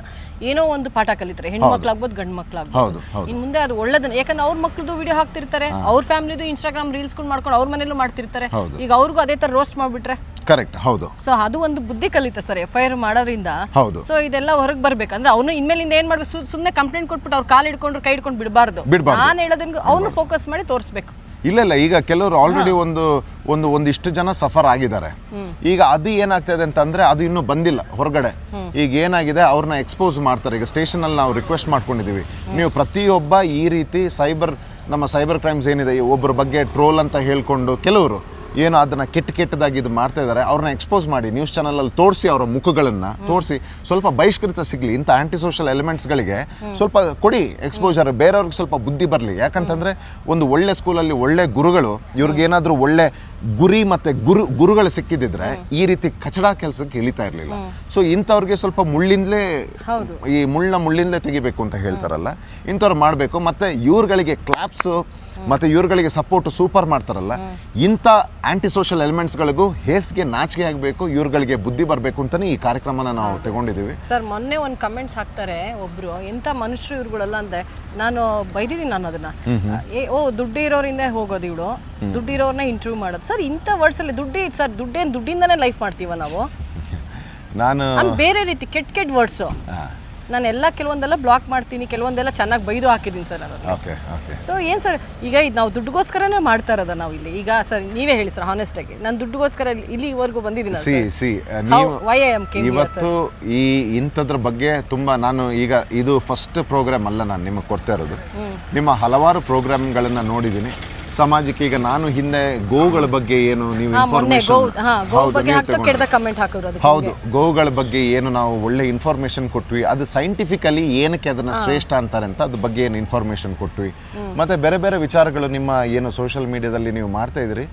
Speaker 3: ಏನೋ ಒಂದು ಪಾಠ ಕಲಿತಾರೆ, ಹೆಣ್ಮಕ್ಳಾಗ್ಬೋದು ಗಂಡು ಮಕ್ಳಾಗ್ಬೋದು. ಇನ್ನು ಮುಂದೆ ಅದು ಒಳ್ಳೇದನ್ನ, ಯಾಕಂದ್ರೆ ಅವ್ರ ಮಕ್ಳದು ವಿಡಿಯೋ ಹಾಕ್ತಿರ್ತಾರೆ, ಅವ್ರ ಫ್ಯಾಮಿಲಿದು ಇನ್ಸ್ಟಾಗ್ರಾಮ್ ರೀಲ್ಸ್ಗಳು ಮಾಡ್ಕೊಂಡು ಅವ್ರ ಮನೇಲೂ ಮಾಡ್ತಿರ್ತಾರೆ. ಈಗ ಅವ್ರಿಗೂ ಅದೇ ತರ ರೋಸ್ಟ್ ಮಾಡ್ಬಿಟ್ರೆ
Speaker 2: ಕರೆಕ್ಟ್. ಹೌದು.
Speaker 3: ಸೊ ಅದು ಒಂದು ಬುದ್ಧಿ ಕಲಿತ ಸರ್ FIR ಮಾಡೋದ್ರಿಂದ. ಸೊ ಇದೆಲ್ಲ ಹೊರಗೆ ಬರ್ಬೇಕಂದ್ರೆ ಅವನು ಇನ್ಮೇಲಿಂದ ಏನ್ ಮಾಡ್ಬೇಕು, ಸುಮ್ಮನೆ ಕಂಪ್ಲೇಂಟ್ ಕೊಟ್ಬಿಟ್ಟು ಅವ್ರು ಕಾಲು ಹಿಡ್ಕೊಂಡ್ರು ಕೈ ಹಿಡ್ಕೊಂಡು ಬಿಡಬಾರ್ದು. ನಾನು ಹೇಳೋದನ್ನ ಅವನು ಫೋಕಸ್ ಮಾಡಿ ತೋರಿಸ್ಬೇಕು.
Speaker 2: ಇಲ್ಲ ಈಗ ಕೆಲವರು ಆಲ್ರೆಡಿ ಒಂದಿಷ್ಟು ಜನ ಸಫರ್ ಆಗಿದ್ದಾರೆ. ಈಗ ಅದು ಏನಾಗ್ತಾ ಇದೆ ಅಂತಂದ್ರೆ ಅದು ಇನ್ನೂ ಬಂದಿಲ್ಲ ಹೊರಗಡೆ. ಈಗ ಏನಾಗಿದೆ ಅವ್ರನ್ನ ಎಕ್ಸ್ಪೋಸ್ ಮಾಡ್ತಾರೆ. ಈಗ ಸ್ಟೇಷನ್ ಅಲ್ಲಿ ನಾವು ರಿಕ್ವೆಸ್ಟ್ ಮಾಡ್ಕೊಂಡಿದೀವಿ, ನೀವು ಪ್ರತಿಯೊಬ್ಬ ಈ ರೀತಿ ನಮ್ಮ ಸೈಬರ್ ಕ್ರೈಮ್ಸ್ ಏನಿದೆ, ಒಬ್ಬರ ಬಗ್ಗೆ ಟ್ರೋಲ್ ಅಂತ ಹೇಳ್ಕೊಂಡು ಕೆಲವರು ಏನೋ ಅದನ್ನು ಕೆಟ್ಟದಾಗಿ ಇದು ಮಾಡ್ತಾ ಇದ್ದಾರೆ, ಅವ್ರನ್ನ ಎಕ್ಸ್ಪೋಸ್ ಮಾಡಿ ನ್ಯೂಸ್ ಚಾನಲಲ್ಲಿ ತೋರಿಸಿ, ಅವರ ಮುಖಗಳನ್ನು ತೋರಿಸಿ ಸ್ವಲ್ಪ ಬಹಿಷ್ಕೃತ ಸಿಗಲಿ. ಇಂಥ ಆ್ಯಂಟಿ ಸೋಷಲ್ ಎಲಿಮೆಂಟ್ಸ್ಗಳಿಗೆ ಸ್ವಲ್ಪ ಕೊಡಿ ಎಕ್ಸ್ಪೋಜರ್, ಬೇರೆಯವ್ರಿಗೆ ಸ್ವಲ್ಪ ಬುದ್ಧಿ ಬರಲಿ. ಯಾಕಂತಂದರೆ ಒಂದು ಒಳ್ಳೆ ಸ್ಕೂಲಲ್ಲಿ ಒಳ್ಳೆ ಗುರುಗಳು ಇವ್ರಿಗೇನಾದರೂ ಒಳ್ಳೆ ಗುರಿ ಮತ್ತು ಗುರುಗಳು ಸಿಕ್ಕಿದ್ರೆ ಈ ರೀತಿ ಕಚಡ ಕೆಲಸಕ್ಕೆ ಇಳಿತಾ ಇರಲಿಲ್ಲ. ಸೊ ಇಂಥವ್ರಿಗೆ ಸ್ವಲ್ಪ ಮುಳ್ಳಿಂದಲೇ ತೆಗಿಬೇಕು ಅಂತ ಹೇಳ್ತಾರಲ್ಲ, ಇಂಥವ್ರು ಮಾಡಬೇಕು. ಮತ್ತು ಇವ್ರುಗಳಿಗೆ ಕ್ಲಾಪ್ಸು ಮತ್ತು ಇವ್ರುಗಳಿಗೆ ಸಪೋರ್ಟ್ ಸೂಪರ್ ಮಾಡ್ತಾರಲ್ಲ, ಇಂಥ ಆ್ಯಂಟಿ ಸೋಷಲ್ ಎಲಿಮೆಂಟ್ಸ್ಗಳಿಗೂ ಹೇಸ್ಗೆ ನಾಚಿಕೆ ಆಗಬೇಕು, ಇವ್ರುಗಳಿಗೆ ಬುದ್ಧಿ ಬರಬೇಕು ಅಂತಲೇ ಈ ಕಾರ್ಯಕ್ರಮನ ನಾವು ತಗೊಂಡಿದ್ದೀವಿ.
Speaker 3: ಸರ್ ಮೊನ್ನೆ ಒಂದು ಕಮೆಂಟ್ಸ್ ಹಾಕ್ತಾರೆ ಒಬ್ರು, ಎಂಥ ಮನುಷ್ಯರು ಇವ್ರುಗಳೆಲ್ಲ ಅಂದರೆ ನಾನು ಬೈದಿದ್ದೀನಿ ನಾನು ಅದನ್ನ. ದುಡ್ಡು ಇರೋರಿಂದ ಹೋಗೋದು ಇವಳು, ದುಡ್ಡು ಇರೋರ್ನ ಇಂಟರ್ವ್ಯೂ ಮಾಡೋದು. ಸರ್ ಇಂಥ ವರ್ಡ್ಸ್ ಅಲ್ಲಿ ದುಡ್ಡಿಂದನೇ ಲೈಫ್ ಮಾಡ್ತೀವ ನಾವು. ನಾನು ಬೇರೆ ರೀತಿ ಕೆಟ್ಟ ವರ್ಡ್ಸು ನಾನೆಲ್ಲ ಕೆಲವೊಂದೆಲ್ಲ ಬ್ಲಾಕ್ ಮಾಡ್ತೀನಿ, ಕೆಲವೊಂದೆಲ್ಲ ಚೆನ್ನಾಗಿ ಬೈದು ಹಾಕಿದ್ದೀನಿ ಸರ್ ಅದನ್ನು. ಸೊ ಏನು ಸರ್ ಈಗ ಇದು ನಾವು ದುಡ್ಡುಗೋಸ್ಕರನೇ ಮಾಡ್ತಾ ಇರೋದ ನಾವು ಇಲ್ಲಿ. ಈಗ ಸರ್ ನೀವೇ ಹೇಳಿ ಸರ್ ಹಾನೆಸ್ಟ್ ಆಗಿ, ನಾನು ದುಡ್ಡುಗೋಸ್ಕರ ಇಲ್ಲಿವರೆಗೂ ಬಂದಿದ್ದೀನಿ.
Speaker 2: ಇವತ್ತು ಈ ಇಂಥದ್ರ ಬಗ್ಗೆ ತುಂಬ ನಾನು ಈಗ ಇದು ಫಸ್ಟ್ ಪ್ರೋಗ್ರಾಮ್ ಅಲ್ಲ ನಾನು ನಿಮಗೆ ಕೊಡ್ತಾ ಇರೋದು. ನಿಮ್ಮ ಹಲವಾರು ಪ್ರೋಗ್ರಾಮ್ಗಳನ್ನು ನೋಡಿದ್ದೀನಿ ಸಮಾಜಕ್ಕೆ. ಈಗ ನಾನು ಹಿಂದೆ ಗೋವುಗಳ ಬಗ್ಗೆ ಏನು ನೀವು ಹೌದು ಗೋವುಗಳ ಬಗ್ಗೆ ಏನು ನಾವು ಒಳ್ಳೆ ಇನ್ಫಾರ್ಮೇಶನ್ ಕೊಟ್ವಿ, ಅದು ಸೈಂಟಿಫಿಕಲಿ ಏನಕ್ಕೆ ಅದನ್ನ ಶ್ರೇಷ್ಠ ಅಂತಾರೆ ಅಂತ ಅದ್ರ ಬಗ್ಗೆ ಏನು ಇನ್ಫಾರ್ಮೇಶನ್ ಕೊಟ್ವಿ. ಮತ್ತೆ ಬೇರೆ ಬೇರೆ ವಿಚಾರಗಳು ನಿಮ್ಮ ಏನು ಸೋಷಿಯಲ್ ಮೀಡಿಯಾದಲ್ಲಿ ನೀವು ಮಾಡ್ತಾ ಇದ್ದೀರಿ,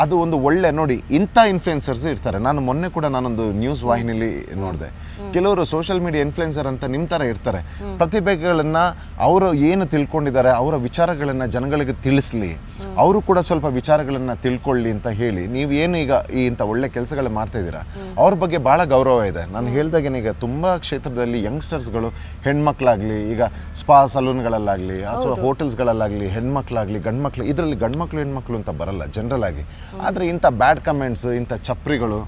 Speaker 2: ಅದು ಒಂದು ಒಳ್ಳೆ ನೋಡಿ ಇಂಥ ಇನ್ಫ್ಲುಯೆನ್ಸರ್ಸ್ ಇರ್ತಾರೆ. ನಾನು ಮೊನ್ನೆ ಕೂಡ ನಾನೊಂದು ನ್ಯೂಸ್ ವಾಹಿನಿಯಲ್ಲಿ ನೋಡಿದೆ, ಕೆಲವರು ಸೋಷಿಯಲ್ ಮೀಡಿಯಾ ಇನ್ಫ್ಲುಯೆನ್ಸರ್ ಅಂತ ನಿಮ್ಮ ಥರ ಇರ್ತಾರೆ. ಪ್ರತಿಭೆಗಳನ್ನು ಅವರು ಏನು ತಿಳ್ಕೊಂಡಿದ್ದಾರೆ ಅವರ ವಿಚಾರಗಳನ್ನು ಜನಗಳಿಗೆ ತಿಳಿಸ್ಲಿ, ಅವರು ಕೂಡ ಸ್ವಲ್ಪ ವಿಚಾರಗಳನ್ನು ತಿಳ್ಕೊಳ್ಳಿ ಅಂತ ಹೇಳಿ ನೀವು ಏನು ಈಗ ಇಂಥ ಒಳ್ಳೆ ಕೆಲಸಗಳು ಮಾಡ್ತಾ ಇದ್ದೀರಾ, ಅವ್ರ ಬಗ್ಗೆ ಭಾಳ ಗೌರವ ಇದೆ. ನಾನು ಹೇಳ್ದಾಗೇನೀಗ ತುಂಬ ಕ್ಷೇತ್ರದಲ್ಲಿ ಯಂಗ್ಸ್ಟರ್ಸ್ಗಳು ಹೆಣ್ಮಕ್ಳಾಗಲಿ, ಈಗ ಸ್ಪಾ ಸಲೂನ್ಗಳಲ್ಲಾಗಲಿ ಅಥವಾ ಹೋಟೆಲ್ಸ್ಗಳಲ್ಲಾಗಲಿ ಹೆಣ್ಮಕ್ಳಾಗಲಿ ಗಂಡ್ಮಕ್ಳು, ಇದರಲ್ಲಿ ಗಂಡ್ಮಕ್ಳು ಹೆಣ್ಮಕ್ಳು ಅಂತ ಬರಲ್ಲ ಜನರಲ್ ಆಗಿ. ಆದರೆ ಇಂಥ ಬ್ಯಾಡ್ ಕಮೆಂಟ್ಸ್, ಇಂಥ ಚಪ್ರಿಗಳು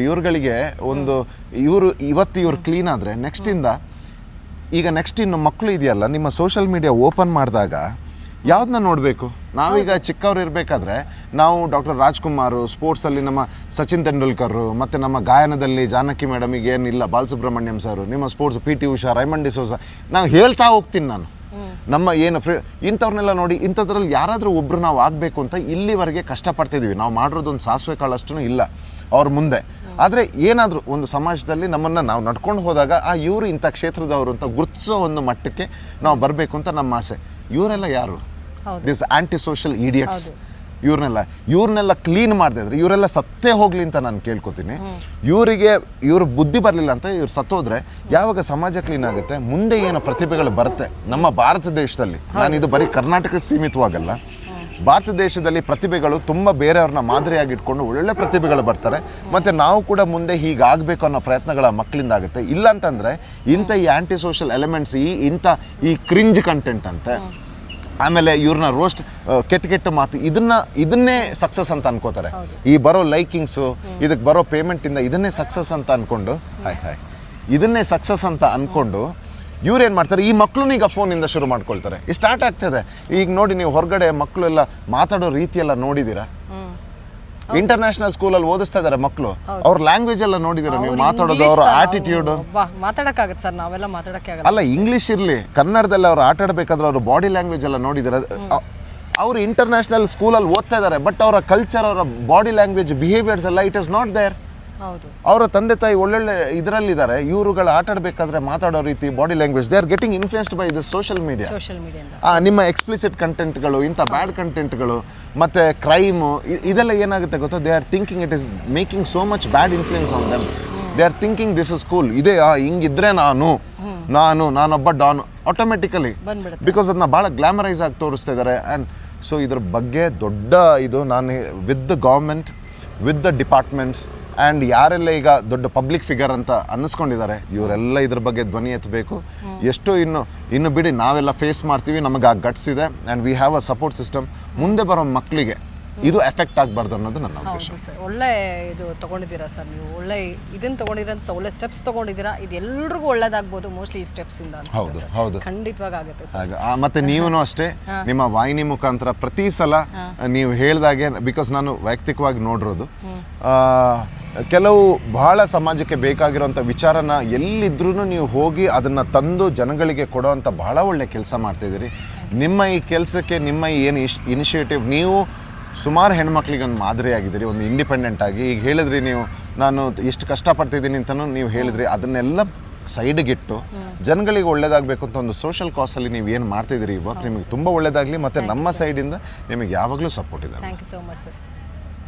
Speaker 2: ಇವ್ರುಗಳಿಗೆ ಒಂದು ಇವತ್ತು ಇವ್ರು ಕ್ಲೀನ್ ಆದರೆ ನೆಕ್ಸ್ಟ್ ಇನ್ನು ಮಕ್ಕಳು ಇದೆಯಲ್ಲ, ನಿಮ್ಮ ಸೋಷಿಯಲ್ ಮೀಡಿಯಾ ಓಪನ್ ಮಾಡಿದಾಗ ಯಾವ್ದನ್ನ ನೋಡಬೇಕು? ನಾವೀಗ ಚಿಕ್ಕವ್ರು ಇರಬೇಕಾದ್ರೆ ನಾವು ಡಾಕ್ಟರ್ ರಾಜ್ಕುಮಾರ್, ಸ್ಪೋರ್ಟ್ಸಲ್ಲಿ ನಮ್ಮ ಸಚಿನ್ ತೆಂಡೂಲ್ಕರ್, ಮತ್ತು ನಮ್ಮ ಗಾಯನದಲ್ಲಿ ಜಾನಕಿ ಮೇಡಮಿಗೆ ಏನಿಲ್ಲ ಬಾಲಸುಬ್ರಹ್ಮಣ್ಯಂ ಸರ್, ನಿಮ್ಮ sports PT Usha, Raymond D'Souza, ನಾವು ಹೇಳ್ತಾ ಹೋಗ್ತೀನಿ ನಾನು. ನಮ್ಮ ಏನು ಇಂಥವ್ರನ್ನೆಲ್ಲ ನೋಡಿ ಇಂಥದ್ರಲ್ಲಿ ಯಾರಾದರೂ ಒಬ್ರು ನಾವು ಆಗಬೇಕು ಅಂತ ಇಲ್ಲಿವರೆಗೆ ಕಷ್ಟಪಡ್ತಿದ್ದೀವಿ. ನಾವು ಮಾಡಿರೋದೊಂದು ಸಾಸಿವೆ ಕಾಳಷ್ಟು ಇಲ್ಲ ಅವ್ರ ಮುಂದೆ. ಆದರೆ ಏನಾದರೂ ಒಂದು ಸಮಾಜದಲ್ಲಿ ನಮ್ಮನ್ನು ನಾವು ನಡ್ಕೊಂಡು ಹೋದಾಗ ಇವರು ಇಂಥ ಕ್ಷೇತ್ರದವರು ಅಂತ ಗುರುತಿಸೋ ಒಂದು ಮಟ್ಟಕ್ಕೆ ನಾವು ಬರಬೇಕು ಅಂತ ನಮ್ಮ ಆಸೆ. ಇವರೆಲ್ಲ ಯಾರು? This anti social idiots. ಇವ್ರನ್ನೆಲ್ಲ ಕ್ಲೀನ್ ಮಾಡದಿದ್ರೆ ಇವರೆಲ್ಲ ಸತ್ತೇ ಹೋಗ್ಲಿ ಅಂತ ನಾನು ಕೇಳ್ಕೊತೀನಿ. ಇವ್ರ ಬುದ್ಧಿ ಬರಲಿಲ್ಲ ಅಂತ ಇವ್ರು ಸತ್ತೋದ್ರೆ ಯಾವಾಗ ಸಮಾಜ ಕ್ಲೀನ್ ಆಗುತ್ತೆ? ಮುಂದೆ ಏನು ಪ್ರತಿಭೆಗಳು ಬರುತ್ತೆ ನಮ್ಮ ಭಾರತ ದೇಶದಲ್ಲಿ. ನಾನು ಇದು ಬರೀ ಕರ್ನಾಟಕ ಸೀಮಿತವಾಗಲ್ಲ, ಭಾರತ ದೇಶದಲ್ಲಿ ಪ್ರತಿಭೆಗಳು ತುಂಬ ಬೇರೆಯವ್ರನ್ನ ಮಾದರಿಯಾಗಿ ಇಟ್ಕೊಂಡು ಒಳ್ಳೆ ಪ್ರತಿಭೆಗಳು ಬರ್ತಾರೆ. ಮತ್ತು ನಾವು ಕೂಡ ಮುಂದೆ ಹೀಗಾಗಬೇಕು ಅನ್ನೋ ಪ್ರಯತ್ನಗಳ ಮಕ್ಕಳಿಂದ ಆಗುತ್ತೆ. ಇಲ್ಲ ಅಂತಂದರೆ ಇಂಥ ಈ ಆ್ಯಂಟಿ ಸೋಷಿಯಲ್ ಎಲಿಮೆಂಟ್ಸ್, ಈ ಕ್ರಿಂಜ್ ಕಂಟೆಂಟ್ ಅಂತೆ, ಆಮೇಲೆ ಇವ್ರನ್ನ ರೋಸ್ಟ್ ಕೆಟ್ಟ ಮಾತು ಇದನ್ನೇ ಸಕ್ಸಸ್ ಅಂತ ಅನ್ಕೋತಾರೆ. ಈ ಬರೋ ಲೈಕಿಂಗ್ಸು, ಇದಕ್ಕೆ ಬರೋ ಪೇಮೆಂಟಿಂದ ಇದನ್ನೇ ಸಕ್ಸಸ್ ಅಂತ ಅನ್ಕೊಂಡು ಇದನ್ನೇ ಸಕ್ಸಸ್ ಅಂತ ಅನ್ಕೊಂಡು ಇವ್ರೇನು ಮಾಡ್ತಾರೆ, ಈ ಮಕ್ಕಳು ಈಗ ಫೋನಿಂದ ಶುರು ಮಾಡ್ಕೊಳ್ತಾರೆ. ಇದು ಸ್ಟಾರ್ಟ್ ಆಗ್ತದೆ. ಈಗ ನೋಡಿ, ನೀವು ಹೊರಗಡೆ ಮಕ್ಕಳು ಎಲ್ಲ ಮಾತಾಡೋ ರೀತಿಯೆಲ್ಲ ನೋಡಿದ್ದೀರಾ? ಇಂಟರ್ನ್ಯಾಷನಲ್ ಸ್ಕೂಲಲ್ಲಿ ಓದಿಸ್ತಾ ಇದ್ದಾರೆ ಮಕ್ಕಳು, ಅವ್ರ ಲ್ಯಾಂಗ್ವೇಜ್ ಎಲ್ಲ ನೋಡಿದ್ದೀರಾ ನೀವು? ಮಾತಾಡೋದು, ಅವ್ರ ಆಟಿಟ್ಯೂಡ್.
Speaker 3: ಮಾತಾಡಕ್ಕಾಗತ್ತೆ ಸರ್, ನಾವೆಲ್ಲ ಮಾತಾಡಕ್ಕೆ ಆಗಲ್ಲ.
Speaker 2: ಅಲ್ಲ, ಇಂಗ್ಲೀಷ್ ಇರಲಿ, ಕನ್ನಡದಲ್ಲಿ ಅವ್ರು ಆಟ ಆಡಬೇಕಾದ್ರೆ ಅವ್ರ ಬಾಡಿ ಲ್ಯಾಂಗ್ವೇಜ್ ಎಲ್ಲ ನೋಡಿದ್ದೀರಾ? ಅವರು ಇಂಟರ್ನ್ಯಾಷನಲ್ ಸ್ಕೂಲಲ್ಲಿ ಓದ್ತಾ ಇದ್ದಾರೆ, ಬಟ್ ಅವರ ಕಲ್ಚರ್, ಅವರ ಬಾಡಿ ಲ್ಯಾಂಗ್ವೇಜ್, ಬಿಹೇವಿಯರ್ಸ್ ಎಲ್ಲ ಇಟ್ ಇಸ್ ನಾಟ್ ದೇರ್. ಅವರ ತಂದೆ ತಾಯಿ ಒಳ್ಳೊಳ್ಳೆ ಇದರಲ್ಲಿದ್ದಾರೆ, ಇವರುಗಳು ಆಟ ಆಡಬೇಕಾದ್ರೆ ಮಾತಾಡೋ ರೀತಿ, body language, they are getting influenced by this social media. ನಿಮ್ಮ ಎಕ್ಸ್ಪ್ಲಿಸಿಟ್ ಕಂಟೆಂಟ್ಗಳು, ಇಂಥ ಬ್ಯಾಡ್ ಕಂಟೆಂಟ್ಗಳು, ಮತ್ತು ಕ್ರೈಮು, ಇದೆಲ್ಲ ಏನಾಗುತ್ತೆ ಗೊತ್ತಾ? They are thinking it is making so much bad influence on them. They are thinking this is cool, ಇದೇ ಹಿಂಗಿದ್ರೆ ನಾನೊಬ್ಬ ಡಾನ್ ಆಟೋಮೆಟಿಕಲಿ, ಬಿಕಾಸ್ ಅದನ್ನ ಭಾಳ ಗ್ಲಾಮರೈಸ್ ಆಗಿ ತೋರಿಸ್ತಾ ಇದ್ದಾರೆ. ಆ್ಯಂಡ್ ಸೊ ಇದ್ರ ಬಗ್ಗೆ ದೊಡ್ಡ ಇದು ನಾನು with the government, with the departments and ಯಾರೆಲ್ಲ ಈಗ ದೊಡ್ಡ ಪಬ್ಲಿಕ್ ಫಿಗರ್ ಅಂತ ಅನ್ನಿಸ್ಕೊಂಡಿದ್ದಾರೆ, ಇವರೆಲ್ಲ ಇದ್ರ ಬಗ್ಗೆ ಧ್ವನಿ ಎತ್ತಬೇಕು. ಎಷ್ಟೋ ಇನ್ನು ಬಿಡಿ, ನಾವೆಲ್ಲ ಫೇಸ್ ಮಾಡ್ತೀವಿ, ನಮಗೆ ಆ ಗಟ್ಸ್ ಇದೆ and we have a support system. ಮುಂದೆ ಬರೋ ಮಕ್ಕಳಿಗೆ ಇದು ಎಫೆಕ್ಟ್ ಆಗಬಾರ್ದು ಅನ್ನೋದು ನನ್ನ ಉದ್ದೇಶ.
Speaker 3: ಒಳ್ಳೆ ಇದು ತೊಗೊಂಡಿದ್ದೀರಾ ಸರ್, ನೀವು ಒಳ್ಳೆ ಇದನ್ನು ತೊಗೊಂಡಿದ್ದೀರಾ, ಒಳ್ಳೆ ಸ್ಟೆಪ್ಸ್ ತೊಗೊಂಡಿದ್ದೀರಾ. ಇದು ಎಲ್ರಿಗೂ ಒಳ್ಳೇದಾಗ್ಬೋದು ಮೋಸ್ಟ್ಲಿ ಈ ಸ್ಟೆಪ್ಸಿಂದ.
Speaker 2: ಹೌದು
Speaker 3: ಖಂಡಿತವಾಗಿ ಆಗುತ್ತೆ ಸರ್.
Speaker 2: ಮತ್ತೆ ನೀವೂ ಅಷ್ಟೇ, ನಿಮ್ಮ ವಾಹಿನಿ ಮುಖಾಂತರ ಪ್ರತಿ ಸಲ ನೀವು ಹೇಳ್ದಾಗೆ, ಬಿಕಾಸ್ ನಾನು ವೈಯಕ್ತಿಕವಾಗಿ ನೋಡಿರೋದು, ಕೆಲವು ಬಹಳ ಸಮಾಜಕ್ಕೆ ಬೇಕಾಗಿರೋಂಥ ವಿಚಾರನ ಎಲ್ಲಿದ್ರೂ ನೀವು ಹೋಗಿ ಅದನ್ನು ತಂದು ಜನಗಳಿಗೆ ಕೊಡೋವಂಥ ಬಹಳ ಒಳ್ಳೆ ಕೆಲಸ ಮಾಡ್ತಾಯಿದ್ದೀರಿ. ನಿಮ್ಮ ಈ ಕೆಲಸಕ್ಕೆ, ನಿಮ್ಮ ಏನು ಇನಿಷಿಯೇಟಿವ್, ನೀವು ಸುಮಾರು ಹೆಣ್ಮಕ್ಳಿಗೆ ಒಂದು ಮಾದರಿಯಾಗಿದ್ದೀರಿ, ಒಂದು ಇಂಡಿಪೆಂಡೆಂಟ್ ಆಗಿ. ಈಗ ಹೇಳಿದ್ರಿ ನೀವು, ನಾನು ಎಷ್ಟು ಕಷ್ಟಪಡ್ತಿದ್ದೀನಿ ಅಂತಲೂ ನೀವು ಹೇಳಿದ್ರಿ. ಅದನ್ನೆಲ್ಲ ಸೈಡ್ಗಿಟ್ಟು ಜನಗಳಿಗೆ ಒಳ್ಳೇದಾಗಬೇಕು ಅಂತ ಒಂದು ಸೋಷಲ್ ಕಾಸಲ್ಲಿ ನೀವು ಏನು ಮಾಡ್ತಿದ್ದೀರಿ, ಇವಾಗ ನಿಮಗೆ ತುಂಬ ಒಳ್ಳೇದಾಗಲಿ. ಮತ್ತು ನಮ್ಮ ಸೈಡಿಂದ ನಿಮಗೆ ಯಾವಾಗಲೂ ಸಪೋರ್ಟ್ ಇದೆ.
Speaker 3: Thank you so much sir.